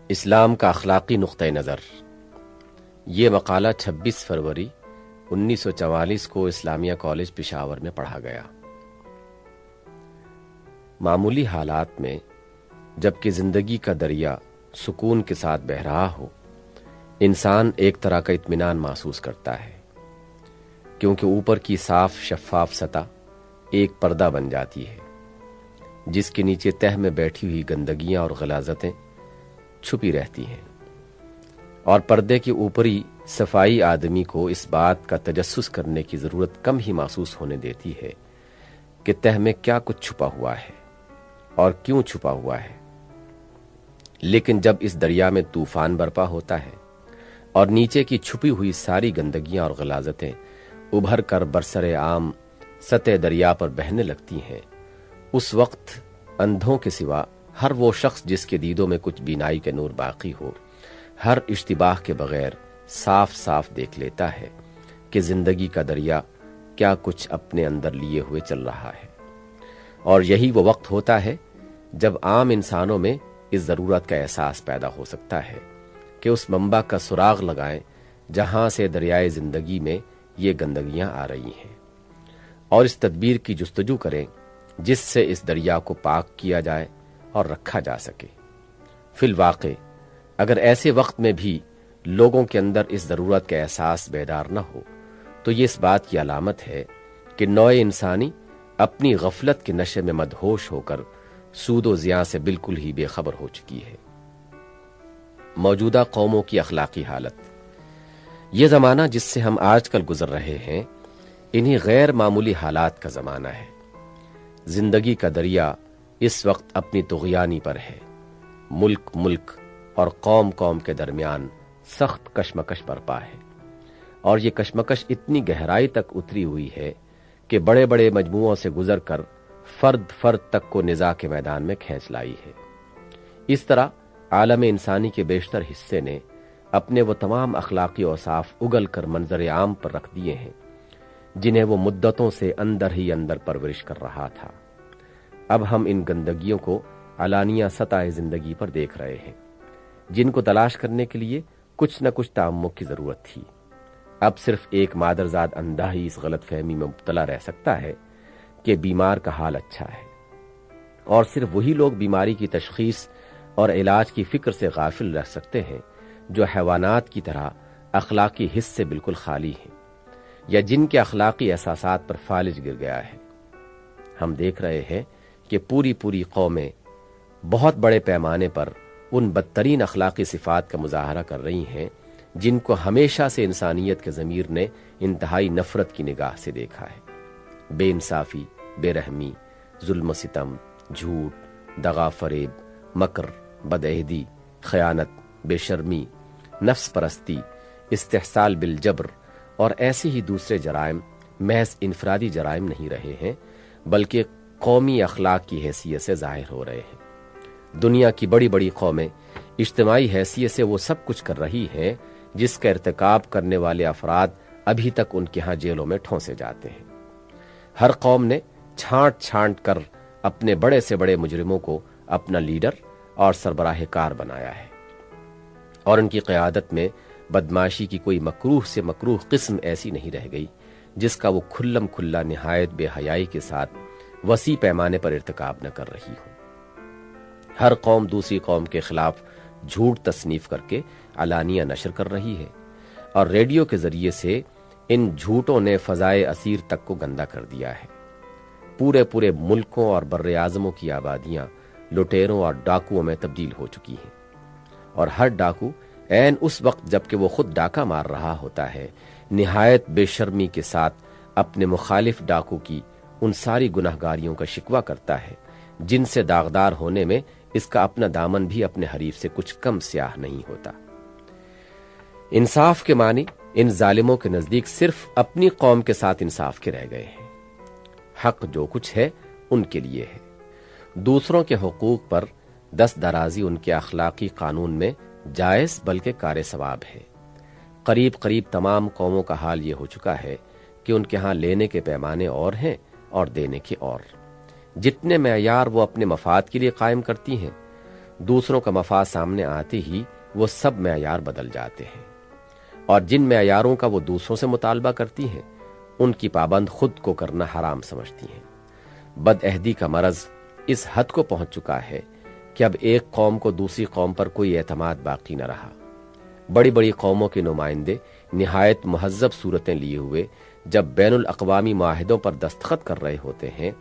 اسلام کا اخلاقی نقطہ نظر۔ یہ مقالہ 26 فروری 1944 کو اسلامیہ کالج پشاور میں پڑھا گیا۔ معمولی حالات میں جبکہ زندگی کا دریا سکون کے ساتھ بہہ رہا ہو، انسان ایک طرح کا اطمینان محسوس کرتا ہے، کیونکہ اوپر کی صاف شفاف سطح ایک پردہ بن جاتی ہے جس کے نیچے تہہ میں بیٹھی ہوئی گندگیاں اور غلاظتیں چھپی رہتی ہیں، اور پردے کی اوپری صفائی آدمی کو اس بات کا تجسس کرنے کی ضرورت کم ہی محسوس ہونے دیتی ہے کہ تہہ میں کیا کچھ چھپا ہوا ہے اور کیوں چھپا ہوا ہے۔ لیکن جب اس دریا میں طوفان برپا ہوتا ہے اور نیچے کی چھپی ہوئی ساری گندگیاں اور غلاظتیں ابھر کر برسر عام سطح دریا پر بہنے لگتی ہیں، اس وقت اندھوں کے سوا ہر وہ شخص جس کے دیدوں میں کچھ بینائی کے نور باقی ہو، ہر اشتباہ کے بغیر صاف صاف دیکھ لیتا ہے کہ زندگی کا دریا کیا کچھ اپنے اندر لیے ہوئے چل رہا ہے۔ اور یہی وہ وقت ہوتا ہے جب عام انسانوں میں اس ضرورت کا احساس پیدا ہو سکتا ہے کہ اس منبع کا سراغ لگائیں جہاں سے دریائے زندگی میں یہ گندگیاں آ رہی ہیں، اور اس تدبیر کی جستجو کریں جس سے اس دریا کو پاک کیا جائے اور رکھا جا سکے۔ فی الواقع اگر ایسے وقت میں بھی لوگوں کے اندر اس ضرورت کا احساس بیدار نہ ہو تو یہ اس بات کی علامت ہے کہ نوع انسانی اپنی غفلت کے نشے میں مدہوش ہو کر سود و زیاں سے بالکل ہی بے خبر ہو چکی ہے۔ موجودہ قوموں کی اخلاقی حالت۔ یہ زمانہ جس سے ہم آج کل گزر رہے ہیں، انہی غیر معمولی حالات کا زمانہ ہے۔ زندگی کا دریا اس وقت اپنی طغیانی پر ہے۔ ملک اور قوم کے درمیان سخت کشمکش برپا ہے، اور یہ کشمکش اتنی گہرائی تک اتری ہوئی ہے کہ بڑے بڑے مجموعوں سے گزر کر فرد تک کو نزاع کے میدان میں کھینچ لائی ہے۔ اس طرح عالم انسانی کے بیشتر حصے نے اپنے وہ تمام اخلاقی اوصاف اگل کر منظر عام پر رکھ دیے ہیں جنہیں وہ مدتوں سے اندر ہی اندر پرورش کر رہا تھا۔ اب ہم ان گندگیوں کو علانیہ سطح زندگی پر دیکھ رہے ہیں، جن کو تلاش کرنے کے لیے کچھ نہ کچھ تعمق کی ضرورت تھی۔ اب صرف ایک مادرزاد اندھا ہی اس غلط فہمی میں مبتلا رہ سکتا ہے کہ بیمار کا حال اچھا ہے، اور صرف وہی لوگ بیماری کی تشخیص اور علاج کی فکر سے غافل رہ سکتے ہیں جو حیوانات کی طرح اخلاقی حس سے بالکل خالی ہیں، یا جن کے اخلاقی احساسات پر فالج گر گیا ہے۔ ہم دیکھ رہے ہیں کہ پوری قومیں بہت بڑے پیمانے پر ان بدترین اخلاقی صفات کا مظاہرہ کر رہی ہیں جن کو ہمیشہ سے انسانیت کے ضمیر نے انتہائی نفرت کی نگاہ سے دیکھا ہے۔ بے انصافی، بے رحمی، ظلم و ستم، جھوٹ، دغا فریب، مکر، بدعہدی، خیانت، بے شرمی، نفس پرستی، استحصال بالجبر اور ایسے ہی دوسرے جرائم محض انفرادی جرائم نہیں رہے ہیں بلکہ قومی اخلاق کی حیثیت سے ظاہر ہو رہے ہیں۔ دنیا کی بڑی قومیں اجتماعی حیثیت سے وہ سب کچھ کر رہی ہیں جس کا ارتکاب کرنے والے افراد ابھی تک ان کے ہاں جیلوں میں ٹھونسے جاتے ہیں۔ ہر قوم نے چھانٹ کر اپنے بڑے سے بڑے مجرموں کو اپنا لیڈر اور سربراہ کار بنایا ہے، اور ان کی قیادت میں بدماشی کی کوئی مکروہ سے مکروہ قسم ایسی نہیں رہ گئی جس کا وہ کھلم کھلا نہایت بے حیائی کے ساتھ وسیع پیمانے پر ارتکاب نہ کر رہی ہو۔ ہر قوم دوسری قوم کے خلاف جھوٹ تصنیف کر کے علانیہ نشر کر رہی ہے، اور ریڈیو کے ذریعے سے ان جھوٹوں نے فضائے اسیر تک کو گندا کر دیا ہے۔ پورے ملکوں اور بر اعظموں کی آبادیاں لٹیروں اور ڈاکوؤں میں تبدیل ہو چکی ہیں، اور ہر ڈاکو عین اس وقت جبکہ وہ خود ڈاکہ مار رہا ہوتا ہے نہایت بے شرمی کے ساتھ اپنے مخالف ڈاکو کی ان ساری گناہگاریوں کا شکوہ کرتا ہے جن سے داغدار ہونے میں اس کا اپنا دامن بھی اپنے حریف سے کچھ کم سیاہ نہیں ہوتا۔ انصاف کے معنی ان ظالموں کے نزدیک صرف اپنی قوم کے ساتھ انصاف کے رہ گئے ہیں۔ حق جو کچھ ہے ان کے لیے ہے، دوسروں کے حقوق پر دست درازی ان کے اخلاقی قانون میں جائز بلکہ کار ثواب ہے۔ قریب تمام قوموں کا حال یہ ہو چکا ہے کہ ان کے ہاں لینے کے پیمانے اور ہیں اور دینے کے اور۔ جتنے معیار وہ اپنے مفاد کے لیے قائم کرتی ہیں دوسروں کا مفاد سامنے آتے ہی وہ سب معیار بدل جاتے ہیں، اور جن معیاروں کا وہ دوسروں سے مطالبہ کرتی ہیں ان کی پابند خود کو کرنا حرام سمجھتی ہیں۔ بد عہدی کا مرض اس حد کو پہنچ چکا ہے کہ اب ایک قوم کو دوسری قوم پر کوئی اعتماد باقی نہ رہا۔ بڑی بڑی قوموں کے نمائندے نہایت مہذب صورتیں لیے ہوئے جب بین الاقوامی معاہدوں پر دستخط کر رہے ہوتے ہیں،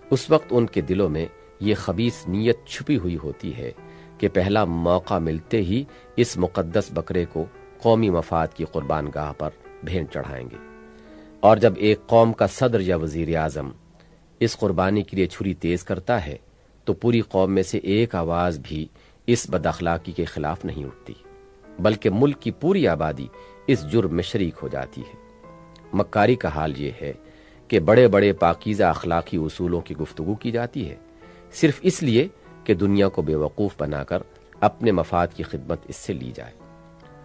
اس وقت ان کے دلوں میں یہ خبیث نیت چھپی ہوئی ہوتی ہے کہ پہلا موقع ملتے ہی اس مقدس بکرے کو قومی مفاد کی قربان گاہ پر بھینٹ چڑھائیں گے۔ اور جب ایک قوم کا صدر یا وزیر اعظم اس قربانی کے لیے چھری تیز کرتا ہے تو پوری قوم میں سے ایک آواز بھی اس بد اخلاقی کے خلاف نہیں اٹھتی، بلکہ ملک کی پوری آبادی اس جرم میں شریک ہو جاتی ہے۔ مکاری کا حال یہ ہے کہ بڑے بڑے پاکیزہ اخلاقی اصولوں کی گفتگو کی جاتی ہے صرف اس لیے کہ دنیا کو بے وقوف بنا کر اپنے مفاد کی خدمت اس سے لی جائے،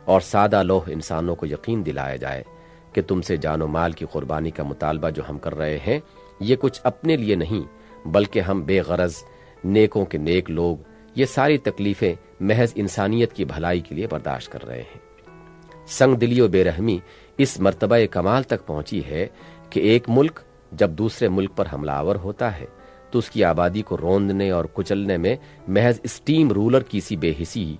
اور سادہ لوح انسانوں کو یقین دلایا جائے کہ تم سے جان و مال کی قربانی کا مطالبہ جو ہم کر رہے ہیں یہ کچھ اپنے لیے نہیں بلکہ ہم بے غرض نیکوں کے نیک لوگ یہ ساری تکلیفیں محض انسانیت کی بھلائی کے لیے برداشت کر رہے ہیں۔ سنگ دلی و بے رحمی اس مرتبہ کمال تک پہنچی ہے کہ ایک ملک جب دوسرے ملک پر حملہ آور ہوتا ہے تو اس کی آبادی کو روندنے اور کچلنے میں محض اسٹیم رولر کی سی بے حسی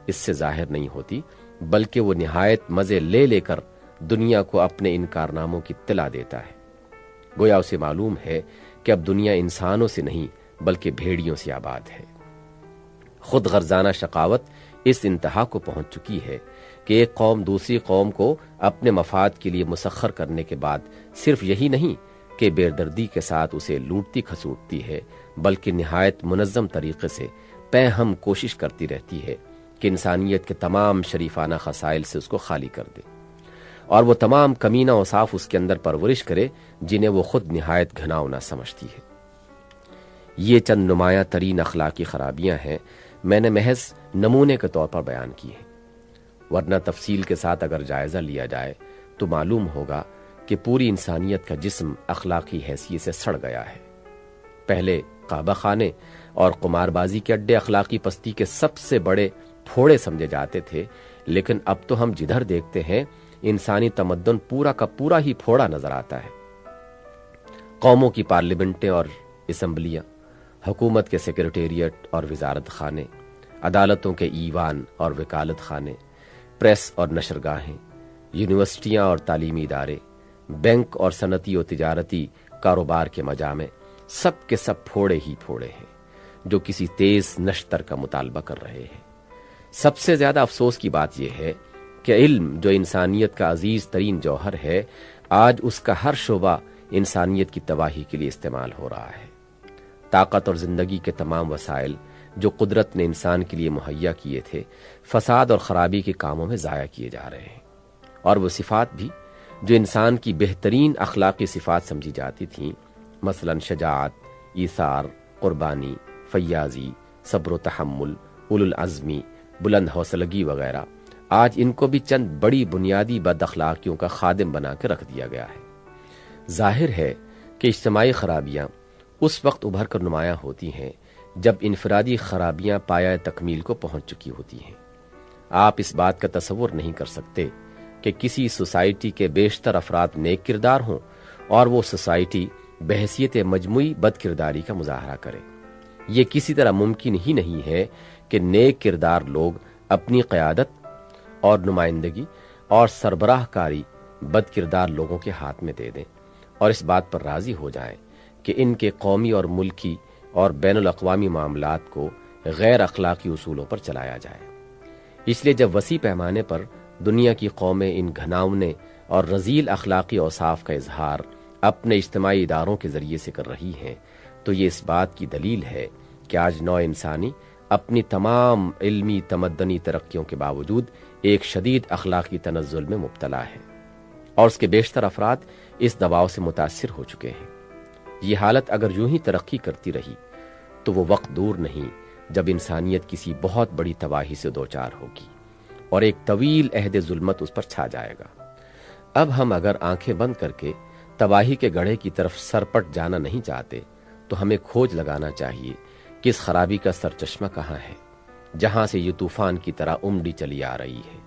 اس سے ظاہر نہیں ہوتی، بلکہ وہ نہایت مزے لے لے کر دنیا کو اپنے ان کارناموں کی اطلاع دیتا ہے۔ گویا اسے معلوم ہے کہ اب دنیا انسانوں سے نہیں بلکہ بھیڑیوں سے آباد ہے۔ خود غرضانہ شقاوت اس انتہا کو پہنچ چکی ہے کہ ایک قوم دوسری قوم کو اپنے مفاد کے لیے مسخر کرنے کے بعد صرف یہی نہیں کہ بے دردی کے ساتھ اسے لوٹتی کھسوٹتی ہے بلکہ نہایت منظم طریقے سے پے ہم کوشش کرتی رہتی ہے کہ انسانیت کے تمام شریفانہ خصائل سے اس کو خالی کر دے، اور وہ تمام کمینہ اوصاف اس کے اندر پرورش کرے جنہیں وہ خود نہایت گھناؤنا سمجھتی ہے۔ یہ چند نمایاں ترین اخلاقی خرابیاں ہیں، میں نے محض نمونے کے طور پر بیان کی ہیں، ورنہ تفصیل کے ساتھ اگر جائزہ لیا جائے تو معلوم ہوگا کہ پوری انسانیت کا جسم اخلاقی حیثیت سے سڑ گیا ہے۔ پہلے کعبہ خانے اور قمار بازی کے اڈے اخلاقی پستی کے سب سے بڑے پھوڑے سمجھے جاتے تھے، لیکن اب تو ہم جدھر دیکھتے ہیں انسانی تمدن پورا کا پورا ہی پھوڑا نظر آتا ہے۔ قوموں کی پارلیمنٹیں اور اسمبلیاں، حکومت کے سیکریٹریٹ اور وزارت خانے، عدالتوں کے ایوان اور وکالت خانے، پریس اور نشرگاہیں، یونیورسٹیاں اور تعلیمی ادارے، بینک اور صنعتی و تجارتی کاروبار کے مجامع، سب کے سب پھوڑے ہی پھوڑے ہیں جو کسی تیز نشتر کا مطالبہ کر رہے ہیں۔ سب سے زیادہ افسوس کی بات یہ ہے کہ علم جو انسانیت کا عزیز ترین جوہر ہے، آج اس کا ہر شعبہ انسانیت کی تباہی کے لیے استعمال ہو رہا ہے۔ طاقت اور زندگی کے تمام وسائل جو قدرت نے انسان کے لیے مہیا کیے تھے فساد اور خرابی کے کاموں میں ضائع کیے جا رہے ہیں، اور وہ صفات بھی جو انسان کی بہترین اخلاقی صفات سمجھی جاتی تھیں، مثلا شجاعت، ایثار، قربانی، فیاضی، صبر و تحمل، اولو العزمی، بلند حوصلگی وغیرہ، آج ان کو بھی چند بڑی بنیادی بد اخلاقیوں کا خادم بنا کے رکھ دیا گیا ہے۔ ظاہر ہے کہ اجتماعی خرابیاں اس وقت ابھر کر نمایاں ہوتی ہیں جب انفرادی خرابیاں پایہ تکمیل کو پہنچ چکی ہوتی ہیں۔ آپ اس بات کا تصور نہیں کر سکتے کہ کسی سوسائٹی کے بیشتر افراد نیک کردار ہوں اور وہ سوسائٹی بحیثیت مجموعی بد کرداری کا مظاہرہ کرے۔ یہ کسی طرح ممکن ہی نہیں ہے کہ نیک کردار لوگ اپنی قیادت اور نمائندگی اور سربراہ کاری بد کردار لوگوں کے ہاتھ میں دے دیں اور اس بات پر راضی ہو جائیں کہ ان کے قومی اور ملکی اور بین الاقوامی معاملات کو غیر اخلاقی اصولوں پر چلایا جائے۔ اس لیے جب وسیع پیمانے پر دنیا کی قومیں ان گھناؤنے اور رذیل اخلاقی اوصاف کا اظہار اپنے اجتماعی اداروں کے ذریعے سے کر رہی ہیں تو یہ اس بات کی دلیل ہے کہ آج نوع انسانی اپنی تمام علمی تمدنی ترقیوں کے باوجود ایک شدید اخلاقی تنزل میں مبتلا ہے، اور اس کے بیشتر افراد اس دباؤ سے متاثر ہو چکے ہیں۔ یہ حالت اگر یوں ہی ترقی کرتی رہی تو وہ وقت دور نہیں جب انسانیت کسی بہت بڑی تباہی سے دوچار ہوگی اور ایک طویل عہد ظلمت اس پر چھا جائے گا۔ اب ہم اگر آنکھیں بند کر کے تباہی کے گڑھے کی طرف سرپٹ جانا نہیں چاہتے تو ہمیں کھوج لگانا چاہیے کہ اس خرابی کا سرچشمہ کہاں ہے جہاں سے یہ طوفان کی طرح امڈی چلی آ رہی ہے۔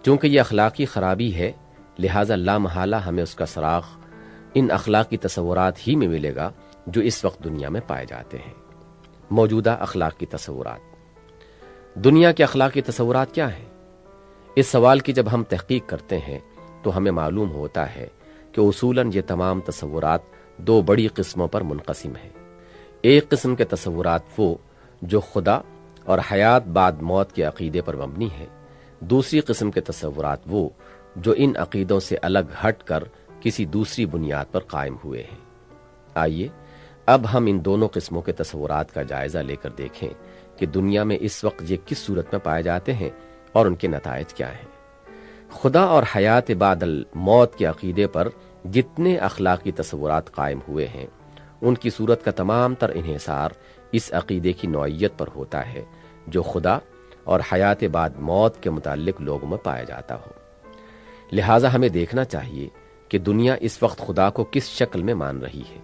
چونکہ یہ اخلاقی خرابی ہے، لہٰذا لامحالہ ہمیں اس کا سراغ ان اخلاقی تصورات ہی میں ملے گا جو اس وقت دنیا میں پائے جاتے ہیں۔ موجودہ اخلاقی تصورات۔ دنیا کے اخلاقی تصورات کیا ہیں؟ اس سوال کی جب ہم تحقیق کرتے ہیں تو ہمیں معلوم ہوتا ہے کہ اصولاً یہ تمام تصورات دو بڑی قسموں پر منقسم ہیں۔ ایک قسم کے تصورات وہ جو خدا اور حیات بعد موت کے عقیدے پر مبنی ہے، دوسری قسم کے تصورات وہ جو ان عقیدوں سے الگ ہٹ کر کسی دوسری بنیاد پر قائم ہوئے ہیں۔ آئیے اب ہم ان دونوں قسموں کے تصورات کا جائزہ لے کر دیکھیں کہ دنیا میں اس وقت یہ کس صورت میں پائے جاتے ہیں اور ان کے نتائج کیا ہیں۔ خدا اور حیات بعد الموت کے عقیدے پر جتنے اخلاقی تصورات قائم ہوئے ہیں، ان کی صورت کا تمام تر انحصار اس عقیدے کی نوعیت پر ہوتا ہے جو خدا اور حیات بعد موت کے متعلق لوگوں میں پایا جاتا ہو۔ لہٰذا ہمیں دیکھنا چاہیے کہ دنیا اس وقت خدا کو کس شکل میں مان رہی ہے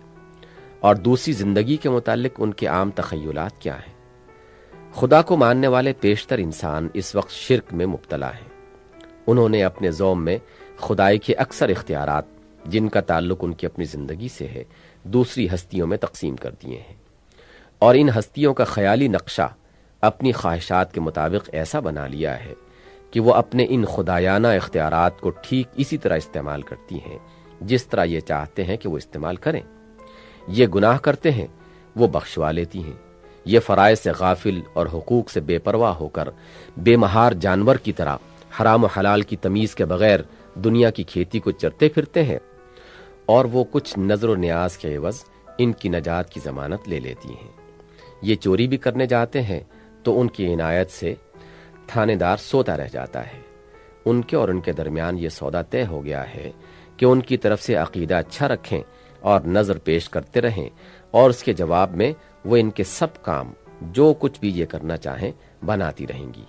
اور دوسری زندگی کے متعلق ان کے عام تخیلات کیا ہیں۔ خدا کو ماننے والے بیشتر انسان اس وقت شرک میں مبتلا ہیں۔ انہوں نے اپنے ذوم میں خدائی کے اکثر اختیارات جن کا تعلق ان کی اپنی زندگی سے ہے دوسری ہستیوں میں تقسیم کر دیے ہیں، اور ان ہستیوں کا خیالی نقشہ اپنی خواہشات کے مطابق ایسا بنا لیا ہے کہ وہ اپنے ان خدایانہ اختیارات کو ٹھیک اسی طرح استعمال کرتی ہیں جس طرح یہ چاہتے ہیں کہ وہ استعمال کریں۔ یہ گناہ کرتے ہیں، وہ بخشوا لیتی ہیں۔ یہ فرائض سے غافل اور حقوق سے بے پرواہ ہو کر بے مہار جانور کی طرح حرام و حلال کی تمیز کے بغیر دنیا کی کھیتی کو چرتے پھرتے ہیں، اور وہ کچھ نظر و نیاز کے عوض ان کی نجات کی ضمانت لے لیتی ہیں۔ یہ چوری بھی کرنے جاتے ہیں تو ان کی عنایت سے تھانے دار سوتا رہ جاتا ہے۔ ان کے اور ان کے درمیان یہ سودا طے ہو گیا ہے کہ ان کی طرف سے عقیدہ اچھا رکھیں اور نظر پیش کرتے رہیں، اور اس کے جواب میں وہ ان کے سب کام جو کچھ بھی یہ کرنا چاہیں بناتی رہیں گی،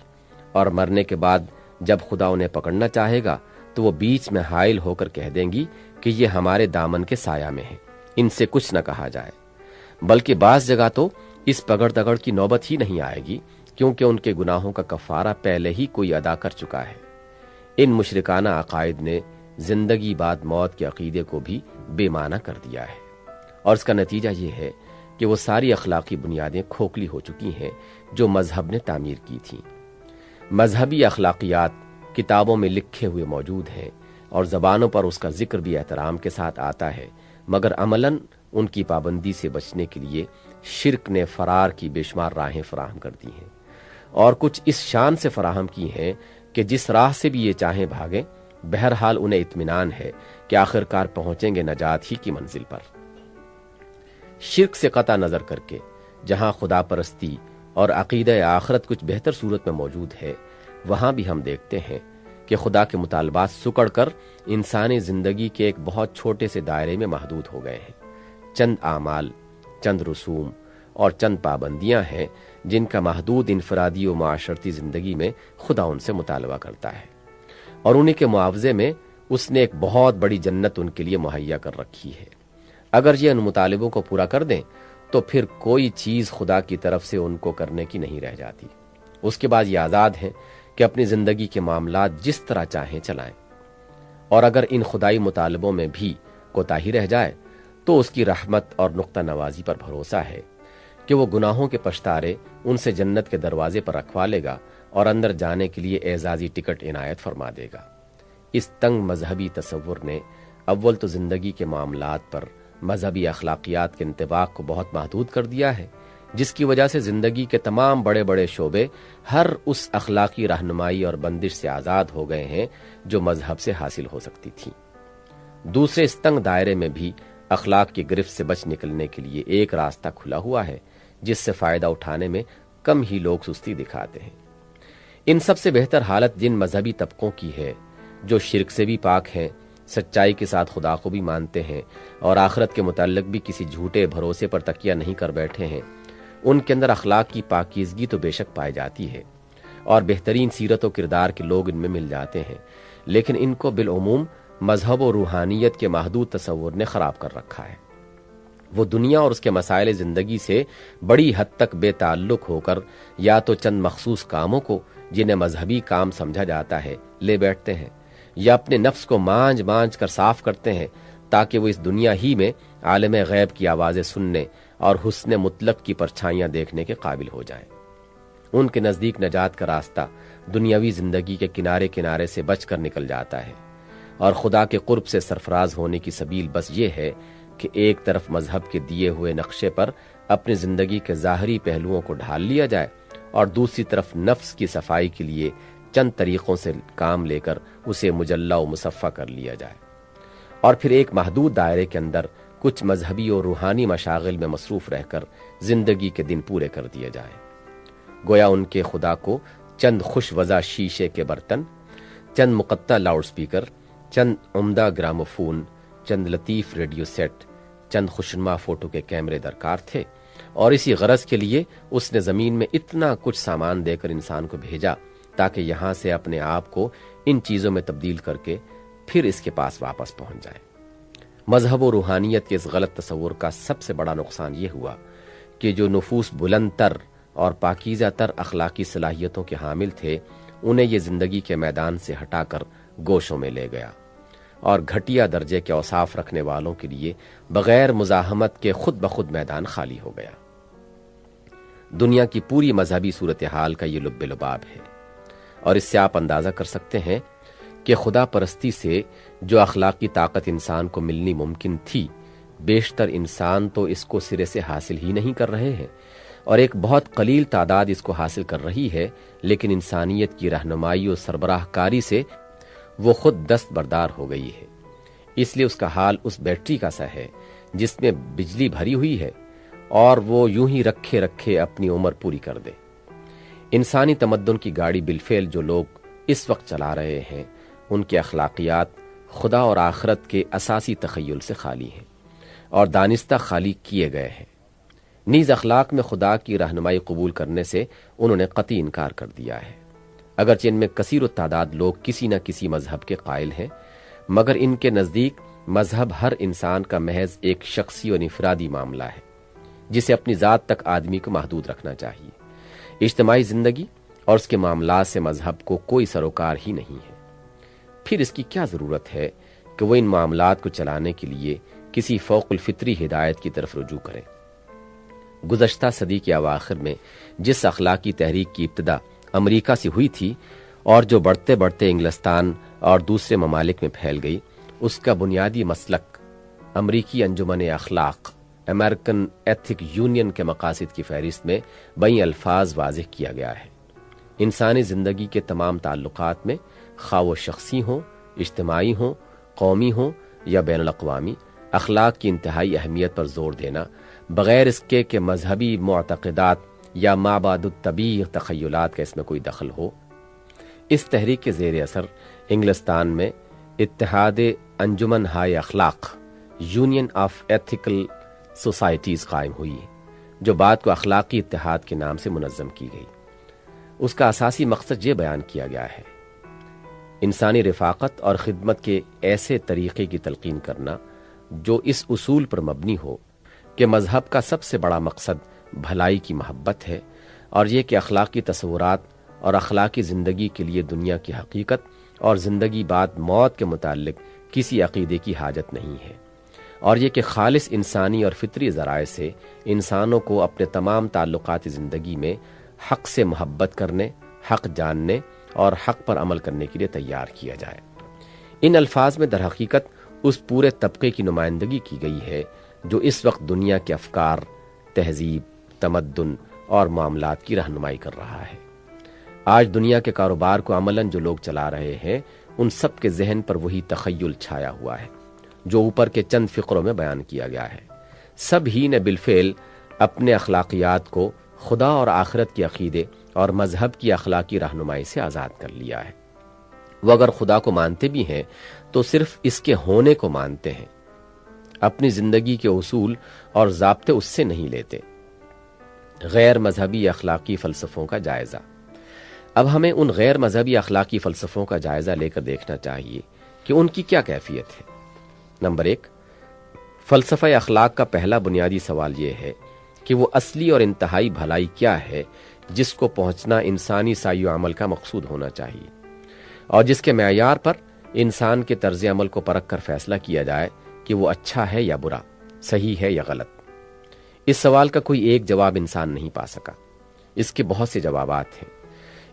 اور مرنے کے بعد جب خدا انہیں پکڑنا چاہے گا تو وہ بیچ میں حائل ہو کر کہہ دیں گی کہ یہ ہمارے دامن کے سایہ میں ہیں، ان سے کچھ نہ کہا جائے۔ بلکہ بعض جگہ تو اس پکڑ دگڑ کی نوبت ہی نہیں آئے گی، کیونکہ ان کے گناہوں کا کفارہ پہلے ہی کوئی ادا کر چکا ہے۔ ان مشرکانہ عقائد نے زندگی بعد موت کے عقیدے کو بھی بے معنی کر دیا ہے، اور اس کا نتیجہ یہ ہے کہ وہ ساری اخلاقی بنیادیں کھوکھلی ہو چکی ہیں جو مذہب نے تعمیر کی تھیں۔ مذہبی اخلاقیات کتابوں میں لکھے ہوئے موجود ہیں اور زبانوں پر اس کا ذکر بھی احترام کے ساتھ آتا ہے، مگر عملاً ان کی پابندی سے بچنے کے لیے شرک نے فرار کی بے شمار راہیں فراہم کر دی ہیں، اور کچھ اس شان سے فراہم کی ہیں کہ جس راہ سے بھی یہ چاہیں بھاگیں، بہرحال انہیں اطمینان ہے کہ آخرکار پہنچیں گے نجات ہی کی منزل پر۔ شرک سے قطع نظر کر کے جہاں خدا پرستی اور عقیدہ آخرت کچھ بہتر صورت میں موجود ہے، وہاں بھی ہم دیکھتے ہیں کہ خدا کے مطالبات سکڑ کر انسانی زندگی کے ایک بہت چھوٹے سے دائرے میں محدود ہو گئے ہیں۔ چند اعمال، چند رسوم اور چند پابندیاں ہیں جن کا محدود انفرادی و معاشرتی زندگی میں خدا ان سے مطالبہ کرتا ہے، اور انہی کے معاوضے میں اس نے ایک بہت بڑی جنت ان کے لیے مہیا کر رکھی ہے۔ اگر یہ ان مطالبوں کو پورا کر دیں تو پھر کوئی چیز خدا کی طرف سے ان کو کرنے کی نہیں رہ جاتی۔ اس کے بعد یہ آزاد ہیں کہ اپنی زندگی کے معاملات جس طرح چاہیں چلائیں، اور اگر ان خدائی مطالبوں میں بھی کوتاہی رہ جائے تو اس کی رحمت اور نقطہ نوازی پر بھروسہ ہے کہ وہ گناہوں کے پشتارے ان سے جنت کے دروازے پر رکھوا لے گا اور اندر جانے کے لیے اعزازی ٹکٹ عنایت فرما دے گا۔ اس تنگ مذہبی تصور نے اول تو زندگی کے معاملات پر مذہبی اخلاقیات کے انطباق کو بہت محدود کر دیا ہے، جس کی وجہ سے زندگی کے تمام بڑے بڑے شعبے ہر اس اخلاقی رہنمائی اور بندش سے آزاد ہو گئے ہیں جو مذہب سے حاصل ہو سکتی تھی۔ دوسرے اس تنگ دائرے میں بھی اخلاق کی گرفت سے بچ نکلنے کے لیے ایک راستہ کھلا ہوا ہے جس سے فائدہ اٹھانے میں کم ہی لوگ سستی دکھاتے ہیں۔ ان سب سے بہتر حالت جن مذہبی طبقوں کی ہے جو شرک سے بھی پاک ہیں، سچائی کے ساتھ خدا کو بھی مانتے ہیں اور آخرت کے متعلق بھی کسی جھوٹے بھروسے پر تکیہ نہیں کر بیٹھے ہیں، ان کے اندر اخلاق کی پاکیزگی تو بے شک پائی جاتی ہے اور بہترین سیرت و کردار کے لوگ ان میں مل جاتے ہیں، لیکن ان کو بالعموم مذہب و روحانیت کے محدود تصور نے خراب کر رکھا ہے۔ وہ دنیا اور اس کے مسائل زندگی سے بڑی حد تک بے تعلق ہو کر یا تو چند مخصوص کاموں کو جنہیں مذہبی کام سمجھا جاتا ہے لے بیٹھتے ہیں، یا اپنے نفس کو مانج مانج کر صاف کرتے ہیں تاکہ وہ اس دنیا ہی میں عالم غیب کی آوازیں سننے اور حسن مطلق کی پرچھائیاں دیکھنے کے قابل ہو جائیں۔ ان کے نزدیک نجات کا راستہ دنیاوی زندگی کے کنارے کنارے سے بچ کر نکل جاتا ہے، اور خدا کے قرب سے سرفراز ہونے کی سبیل بس یہ ہے کہ ایک طرف مذہب کے دیے ہوئے نقشے پر اپنی زندگی کے ظاہری پہلوؤں کو ڈھال لیا جائے، اور دوسری طرف نفس کی صفائی کے لیے چند طریقوں سے کام لے کر اسے مجلہ و مصفہ کر لیا جائے، اور پھر ایک محدود دائرے کے اندر کچھ مذہبی اور روحانی مشاغل میں مصروف رہ کر زندگی کے دن پورے کر دیے جائیں۔ گویا ان کے خدا کو چند خوش وضع شیشے کے برتن، چند مقطع لاؤڈ سپیکر، چند عمدہ گراموفون، چند لطیف ریڈیو سیٹ، چند خوشنما فوٹو کے کیمرے درکار تھے، اور اسی غرض کے لیے اس نے زمین میں اتنا کچھ سامان دے کر انسان کو بھیجا تاکہ یہاں سے اپنے آپ کو ان چیزوں میں تبدیل کر کے پھر اس کے پاس واپس پہنچ جائیں۔ مذہب و روحانیت کے اس غلط تصور کا سب سے بڑا نقصان یہ ہوا کہ جو نفوس بلند تر اور پاکیزہ تر اخلاقی صلاحیتوں کے حامل تھے، انہیں یہ زندگی کے میدان سے ہٹا کر گوشوں میں لے گیا، اور گھٹیا درجے کے اوصاف رکھنے والوں کے لیے بغیر مزاحمت کے خود بخود میدان خالی ہو گیا۔ دنیا کی پوری مذہبی صورتحال کا یہ لب لباب ہے، اور اس سے آپ اندازہ کر سکتے ہیں کہ خدا پرستی سے جو اخلاقی طاقت انسان کو ملنی ممکن تھی، بیشتر انسان تو اس کو سرے سے حاصل ہی نہیں کر رہے ہیں، اور ایک بہت قلیل تعداد اس کو حاصل کر رہی ہے، لیکن انسانیت کی رہنمائی اور سربراہ کاری سے وہ خود دست بردار ہو گئی ہے۔ اس لیے اس کا حال اس بیٹری کا سا ہے جس میں بجلی بھری ہوئی ہے اور وہ یوں ہی رکھے رکھے اپنی عمر پوری کر دے۔ انسانی تمدن کی گاڑی بالفعل جو لوگ اس وقت چلا رہے ہیں، ان کے اخلاقیات خدا اور آخرت کے اساسی تخیل سے خالی ہیں اور دانستہ خالی کیے گئے ہیں۔ نیز اخلاق میں خدا کی رہنمائی قبول کرنے سے انہوں نے قطعی انکار کر دیا ہے۔ اگرچہ ان میں کثیر التعداد لوگ کسی نہ کسی مذہب کے قائل ہیں، مگر ان کے نزدیک مذہب ہر انسان کا محض ایک شخصی اور انفرادی معاملہ ہے، جسے اپنی ذات تک آدمی کو محدود رکھنا چاہیے۔ اجتماعی زندگی اور اس کے معاملات سے مذہب کو کوئی سروکار ہی نہیں ہے۔ پھر اس کی کیا ضرورت ہے کہ وہ ان معاملات کو چلانے کے لیے کسی فوق الفطری ہدایت کی طرف رجوع کریں؟ گزشتہ صدی کے اواخر میں جس اخلاقی تحریک کی ابتدا امریکہ سے ہوئی تھی اور جو بڑھتے بڑھتے انگلستان اور دوسرے ممالک میں پھیل گئی، اس کا بنیادی مسلک امریکی انجمن اخلاق امریکن ایتھک یونین کے مقاصد کی فہرست میں بئی الفاظ واضح کیا گیا ہے۔ انسانی زندگی کے تمام تعلقات میں، خواہ وہ شخصی ہوں، اجتماعی ہوں، قومی ہوں یا بین الاقوامی، اخلاق کی انتہائی اہمیت پر زور دینا، بغیر اس کے کہ مذہبی معتقدات یا مابعد الطبیع تخیلات کا اس میں کوئی دخل ہو۔ اس تحریک کے زیر اثر انگلستان میں اتحاد انجمن ہائے اخلاق یونین آف ایتھیکل سوسائٹیز قائم ہوئی، جو بعد کو اخلاقی اتحاد کے نام سے منظم کی گئی۔ اس کا اساسی مقصد یہ بیان کیا گیا ہے: انسانی رفاقت اور خدمت کے ایسے طریقے کی تلقین کرنا جو اس اصول پر مبنی ہو کہ مذہب کا سب سے بڑا مقصد بھلائی کی محبت ہے، اور یہ کہ اخلاقی تصورات اور اخلاقی زندگی کے لیے دنیا کی حقیقت اور زندگی بعد موت کے متعلق کسی عقیدے کی حاجت نہیں ہے، اور یہ کہ خالص انسانی اور فطری ذرائع سے انسانوں کو اپنے تمام تعلقات زندگی میں حق سے محبت کرنے، حق جاننے اور حق پر عمل کرنے کے لیے تیار کیا جائے۔ ان الفاظ میں در حقیقت اس پورے طبقے کی نمائندگی کی گئی ہے جو اس وقت دنیا کے افکار، تہذیب، تمدن اور معاملات کی رہنمائی کر رہا ہے۔ آج دنیا کے کاروبار کو عملاً جو لوگ چلا رہے ہیں، ان سب کے ذہن پر وہی تخیل چھایا ہوا ہے جو اوپر کے چند فقروں میں بیان کیا گیا ہے۔ سب ہی نے بالفعل اپنے اخلاقیات کو خدا اور آخرت کے عقیدے اور مذہب کی اخلاقی رہنمائی سے آزاد کر لیا ہے۔ وہ اگر خدا کو مانتے بھی ہیں تو صرف اس کے ہونے کو مانتے ہیں، اپنی زندگی کے اصول اور ضابطے اس سے نہیں لیتے۔ غیر مذہبی اخلاقی فلسفوں کا جائزہ۔ اب ہمیں ان غیر مذہبی اخلاقی فلسفوں کا جائزہ لے کر دیکھنا چاہیے کہ ان کی کیا کیفیت ہے۔ نمبر 1، فلسفہ اخلاق کا پہلا بنیادی سوال یہ ہے کہ وہ اصلی اور انتہائی بھلائی کیا ہے جس کو پہنچنا انسانی سعی و عمل کا مقصود ہونا چاہیے، اور جس کے معیار پر انسان کے طرز عمل کو پرکھ کر فیصلہ کیا جائے کہ وہ اچھا ہے یا برا، صحیح ہے یا غلط۔ اس سوال کا کوئی ایک جواب انسان نہیں پا سکا، اس کے بہت سے جوابات ہیں۔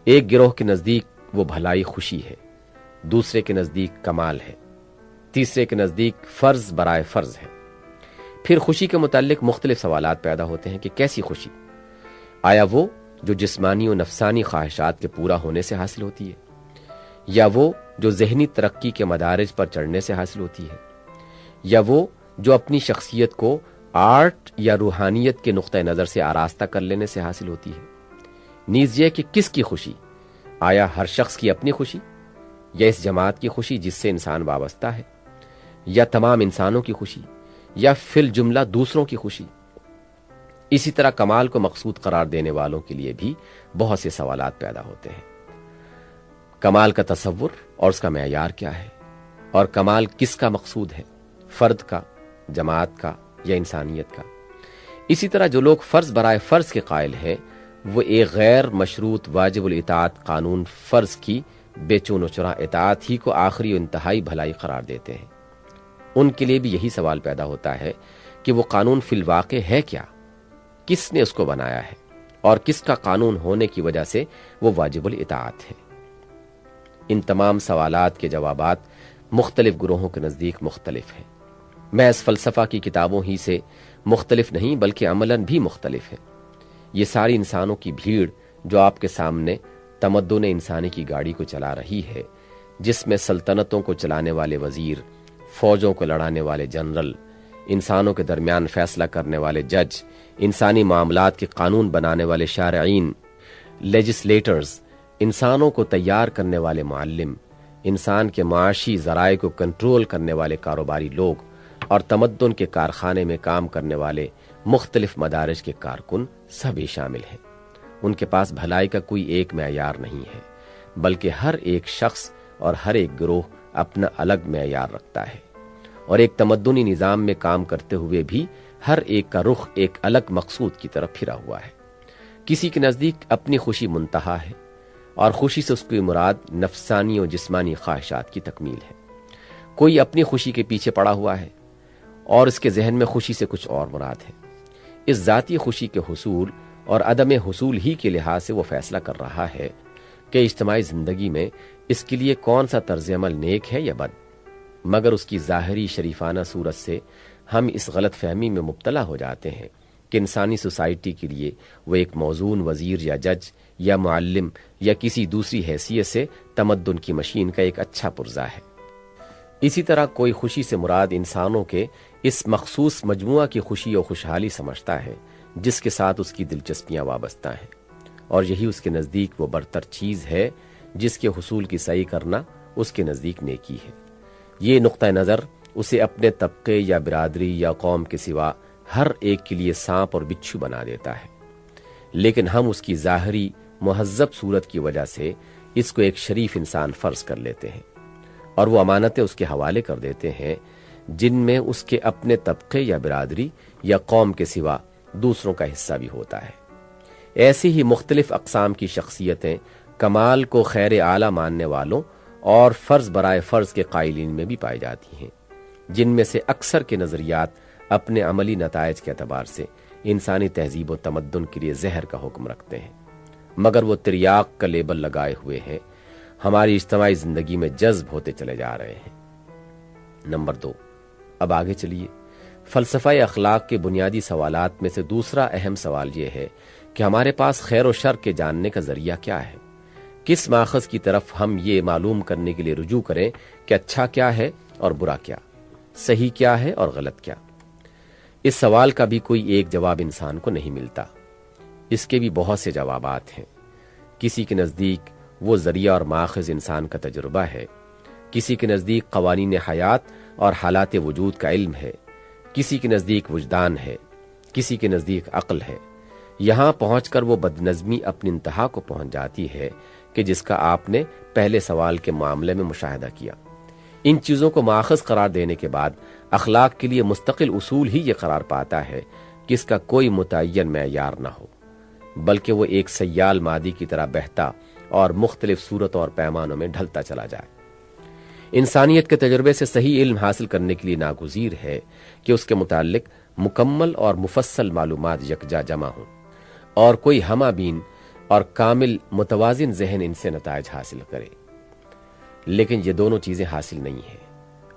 ایک گروہ کے نزدیک وہ بھلائی خوشی ہے، دوسرے کے نزدیک کمال ہے، تیسرے کے نزدیک فرض برائے فرض ہے۔ پھر خوشی کے متعلق مختلف سوالات پیدا ہوتے ہیں کہ کیسی خوشی؟ آیا وہ جو جسمانی و نفسانی خواہشات کے پورا ہونے سے حاصل ہوتی ہے، یا وہ جو ذہنی ترقی کے مدارج پر چڑھنے سے حاصل ہوتی ہے، یا وہ جو اپنی شخصیت کو آرٹ یا روحانیت کے نقطہ نظر سے آراستہ کر لینے سے حاصل ہوتی ہے؟ نیز یہ کہ کس کی خوشی؟ آیا ہر شخص کی اپنی خوشی، یا اس جماعت کی خوشی جس سے انسان وابستہ ہے، یا تمام انسانوں کی خوشی، یا فی الجملہ دوسروں کی خوشی؟ اسی طرح کمال کو مقصود قرار دینے والوں کے لیے بھی بہت سے سوالات پیدا ہوتے ہیں۔ کمال کا تصور اور اس کا معیار کیا ہے، اور کمال کس کا مقصود ہے، فرد کا، جماعت کا یا انسانیت کا؟ اسی طرح جو لوگ فرض برائے فرض کے قائل ہیں وہ ایک غیر مشروط واجب الاطاعت قانون فرض کی بے چون و چرا اطاعت ہی کو آخری و انتہائی بھلائی قرار دیتے ہیں۔ ان کے لیے بھی یہی سوال پیدا ہوتا ہے کہ وہ قانون فی الواقع ہے کیا، کس نے اس کو بنایا ہے، اور کس کا قانون ہونے کی وجہ سے وہ واجب الاطاعت ہے۔ ان تمام سوالات کے جوابات مختلف گروہوں کے نزدیک مختلف ہیں، محض فلسفہ کی کتابوں ہی سے مختلف نہیں بلکہ عملاً بھی مختلف ہیں۔ یہ ساری انسانوں کی بھیڑ جو آپ کے سامنے تمدن انسانی کی گاڑی کو چلا رہی ہے، جس میں سلطنتوں کو چلانے والے وزیر، فوجوں کو لڑانے والے جنرل، انسانوں کے درمیان فیصلہ کرنے والے جج، انسانی معاملات کے قانون بنانے والے شارعین، لیجسلیٹرز، انسانوں کو تیار کرنے والے معلم، انسان کے معاشی ذرائع کو کنٹرول کرنے والے کاروباری لوگ، اور تمدن کے کارخانے میں کام کرنے والے مختلف مدارج کے کارکن سبھی شامل ہیں۔ ان کے پاس بھلائی کا کوئی ایک معیار نہیں ہے، بلکہ ہر ایک شخص اور ہر ایک گروہ اپنا الگ معیار رکھتا ہے، اور ایک تمدنی نظام میں کام کرتے ہوئے بھی ہر ایک کا رخ ایک الگ مقصود کی طرف پھرا ہوا ہے۔ کسی کے نزدیک اپنی خوشی منتہا ہے، اور خوشی سے اس کی مراد نفسانی و جسمانی خواہشات کی تکمیل ہے۔ کوئی اپنی خوشی کے پیچھے پڑا ہوا ہے، اور اس کے ذہن میں خوشی سے کچھ اور مراد ہے۔ اس ذاتی خوشی کے حصول اور عدم حصول ہی کے لحاظ سے وہ فیصلہ کر رہا ہے کہ اجتماعی زندگی میں اس کے لیے کون سا طرز عمل نیک ہے یا بد، مگر اس کی ظاہری شریفانہ صورت سے ہم اس غلط فہمی میں مبتلا ہو جاتے ہیں کہ انسانی سوسائٹی کے لیے وہ ایک موزون وزیر یا جج یا معلم یا کسی دوسری حیثیت سے تمدن کی مشین کا ایک اچھا پرزہ ہے۔ اسی طرح کوئی خوشی سے مراد انسانوں کے اس مخصوص مجموعہ کی خوشی و خوشحالی سمجھتا ہے جس کے ساتھ اس کی دلچسپیاں وابستہ ہیں، اور یہی اس کے نزدیک وہ برتر چیز ہے جس کے حصول کی سعی کرنا اس کے نزدیک نیکی ہے۔ یہ نقطہ نظر اسے اپنے طبقے یا برادری یا قوم کے سوا ہر ایک کے لیے سانپ اور بچھو بنا دیتا ہے، لیکن ہم اس کی ظاہری مہذب صورت کی وجہ سے اس کو ایک شریف انسان فرض کر لیتے ہیں، اور وہ امانتیں اس کے حوالے کر دیتے ہیں جن میں اس کے اپنے طبقے یا برادری یا قوم کے سوا دوسروں کا حصہ بھی ہوتا ہے۔ ایسی ہی مختلف اقسام کی شخصیتیں کمال کو خیر اعلیٰ ماننے والوں اور فرض برائے فرض کے قائلین میں بھی پائی جاتی ہیں، جن میں سے اکثر کے نظریات اپنے عملی نتائج کے اعتبار سے انسانی تہذیب و تمدن کے لیے زہر کا حکم رکھتے ہیں، مگر وہ تریاق کا لیبل لگائے ہوئے ہیں، ہماری اجتماعی زندگی میں جذب ہوتے چلے جا رہے ہیں۔ نمبر 2، اب آگے چلیے۔ فلسفہ اخلاق کے بنیادی سوالات میں سے دوسرا اہم سوال یہ ہے کہ ہمارے پاس خیر و شر کے جاننے کا ذریعہ کیا ہے؟ کس ماخذ کی طرف ہم یہ معلوم کرنے کے لیے رجوع کریں کہ اچھا کیا ہے اور برا کیا، صحیح کیا ہے اور غلط کیا؟ اس سوال کا بھی کوئی ایک جواب انسان کو نہیں ملتا، اس کے بھی بہت سے جوابات ہیں۔ کسی کے نزدیک وہ ذریعہ اور ماخذ انسان کا تجربہ ہے، کسی کے نزدیک قوانین حیات اور حالات وجود کا علم ہے، کسی کے نزدیک وجدان ہے، کسی کے نزدیک عقل ہے۔ یہاں پہنچ کر وہ بدنظمی اپنی انتہا کو پہنچ جاتی ہے کہ جس کا آپ نے پہلے سوال کے معاملے میں مشاہدہ کیا۔ ان چیزوں کو ماخذ قرار دینے کے بعد اخلاق کے لیے مستقل اصول ہی یہ قرار پاتا ہے کہ اس کا کوئی متعین معیار نہ ہو، بلکہ وہ ایک سیال مادی کی طرح بہتا اور مختلف صورتوں اور پیمانوں میں ڈھلتا چلا جائے۔ انسانیت کے تجربے سے صحیح علم حاصل کرنے کے لیے ناگزیر ہے کہ اس کے متعلق مکمل اور مفصل معلومات یکجا جمع ہوں اور کوئی ہمہ بین اور کامل متوازن ذہن ان سے نتائج حاصل کرے، لیکن یہ دونوں چیزیں حاصل نہیں ہیں۔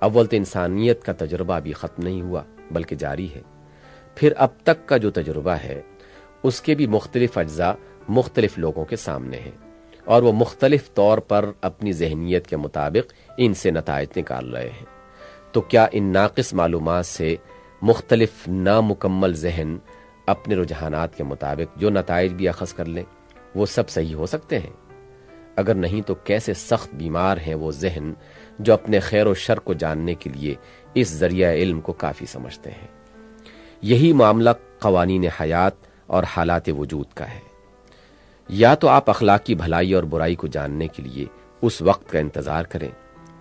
اول تو انسانیت کا تجربہ ابھی ختم نہیں ہوا بلکہ جاری ہے، پھر اب تک کا جو تجربہ ہے اس کے بھی مختلف اجزاء مختلف لوگوں کے سامنے ہیں، اور وہ مختلف طور پر اپنی ذہنیت کے مطابق ان سے نتائج نکال رہے ہیں۔ تو کیا ان ناقص معلومات سے مختلف نامکمل ذہن اپنے رجحانات کے مطابق جو نتائج بھی اخذ کر لیں وہ سب صحیح ہو سکتے ہیں؟ اگر نہیں تو کیسے سخت بیمار ہیں وہ ذہن جو اپنے خیر و شر کو جاننے کے لیے اس ذریعہ علم کو کافی سمجھتے ہیں۔ یہی معاملہ قوانین حیات اور حالات وجود کا ہے۔ یا تو آپ اخلاقی بھلائی اور برائی کو جاننے کے لیے اس وقت کا انتظار کریں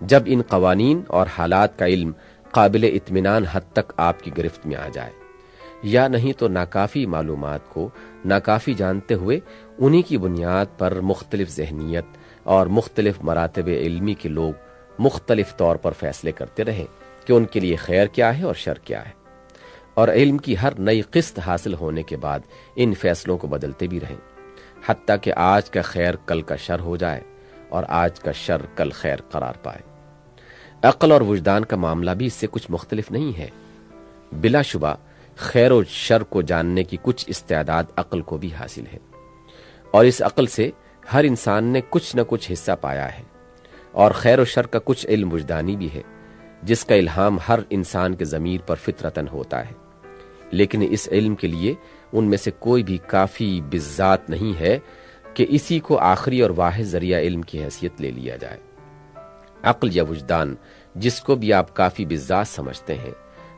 جب ان قوانین اور حالات کا علم قابل اطمینان حد تک آپ کی گرفت میں آ جائے، یا نہیں تو ناکافی معلومات کو ناکافی جانتے ہوئے انہی کی بنیاد پر مختلف ذہنیت اور مختلف مراتب علمی کے لوگ مختلف طور پر فیصلے کرتے رہیں کہ ان کے لیے خیر کیا ہے اور شر کیا ہے، اور علم کی ہر نئی قسط حاصل ہونے کے بعد ان فیصلوں کو بدلتے بھی رہیں، حتیٰ کہ آج کا خیر کل کا شر ہو جائے اور آج کا شر کل خیر قرار پائے۔ عقل اور وجدان کا معاملہ بھی اس سے کچھ مختلف نہیں ہے۔ بلا شبہ خیر و شر کو جاننے کی کچھ استعداد عقل کو بھی حاصل ہے، اور اس عقل سے ہر انسان نے کچھ نہ کچھ حصہ پایا ہے، اور خیر و شر کا کچھ علم وجدانی بھی ہے جس کا الہام ہر انسان کے ضمیر پر فطرتاً ہوتا ہے، لیکن اس علم کے لیے ان میں سے کوئی بھی کافی بذات نہیں ہے کہ اسی کو آخری اور واحد ذریعہ علم کی حیثیت لے لیا جائے۔ عقل یا وجدان جس کو بھی آپ کافی بذات سمجھتے ہیں،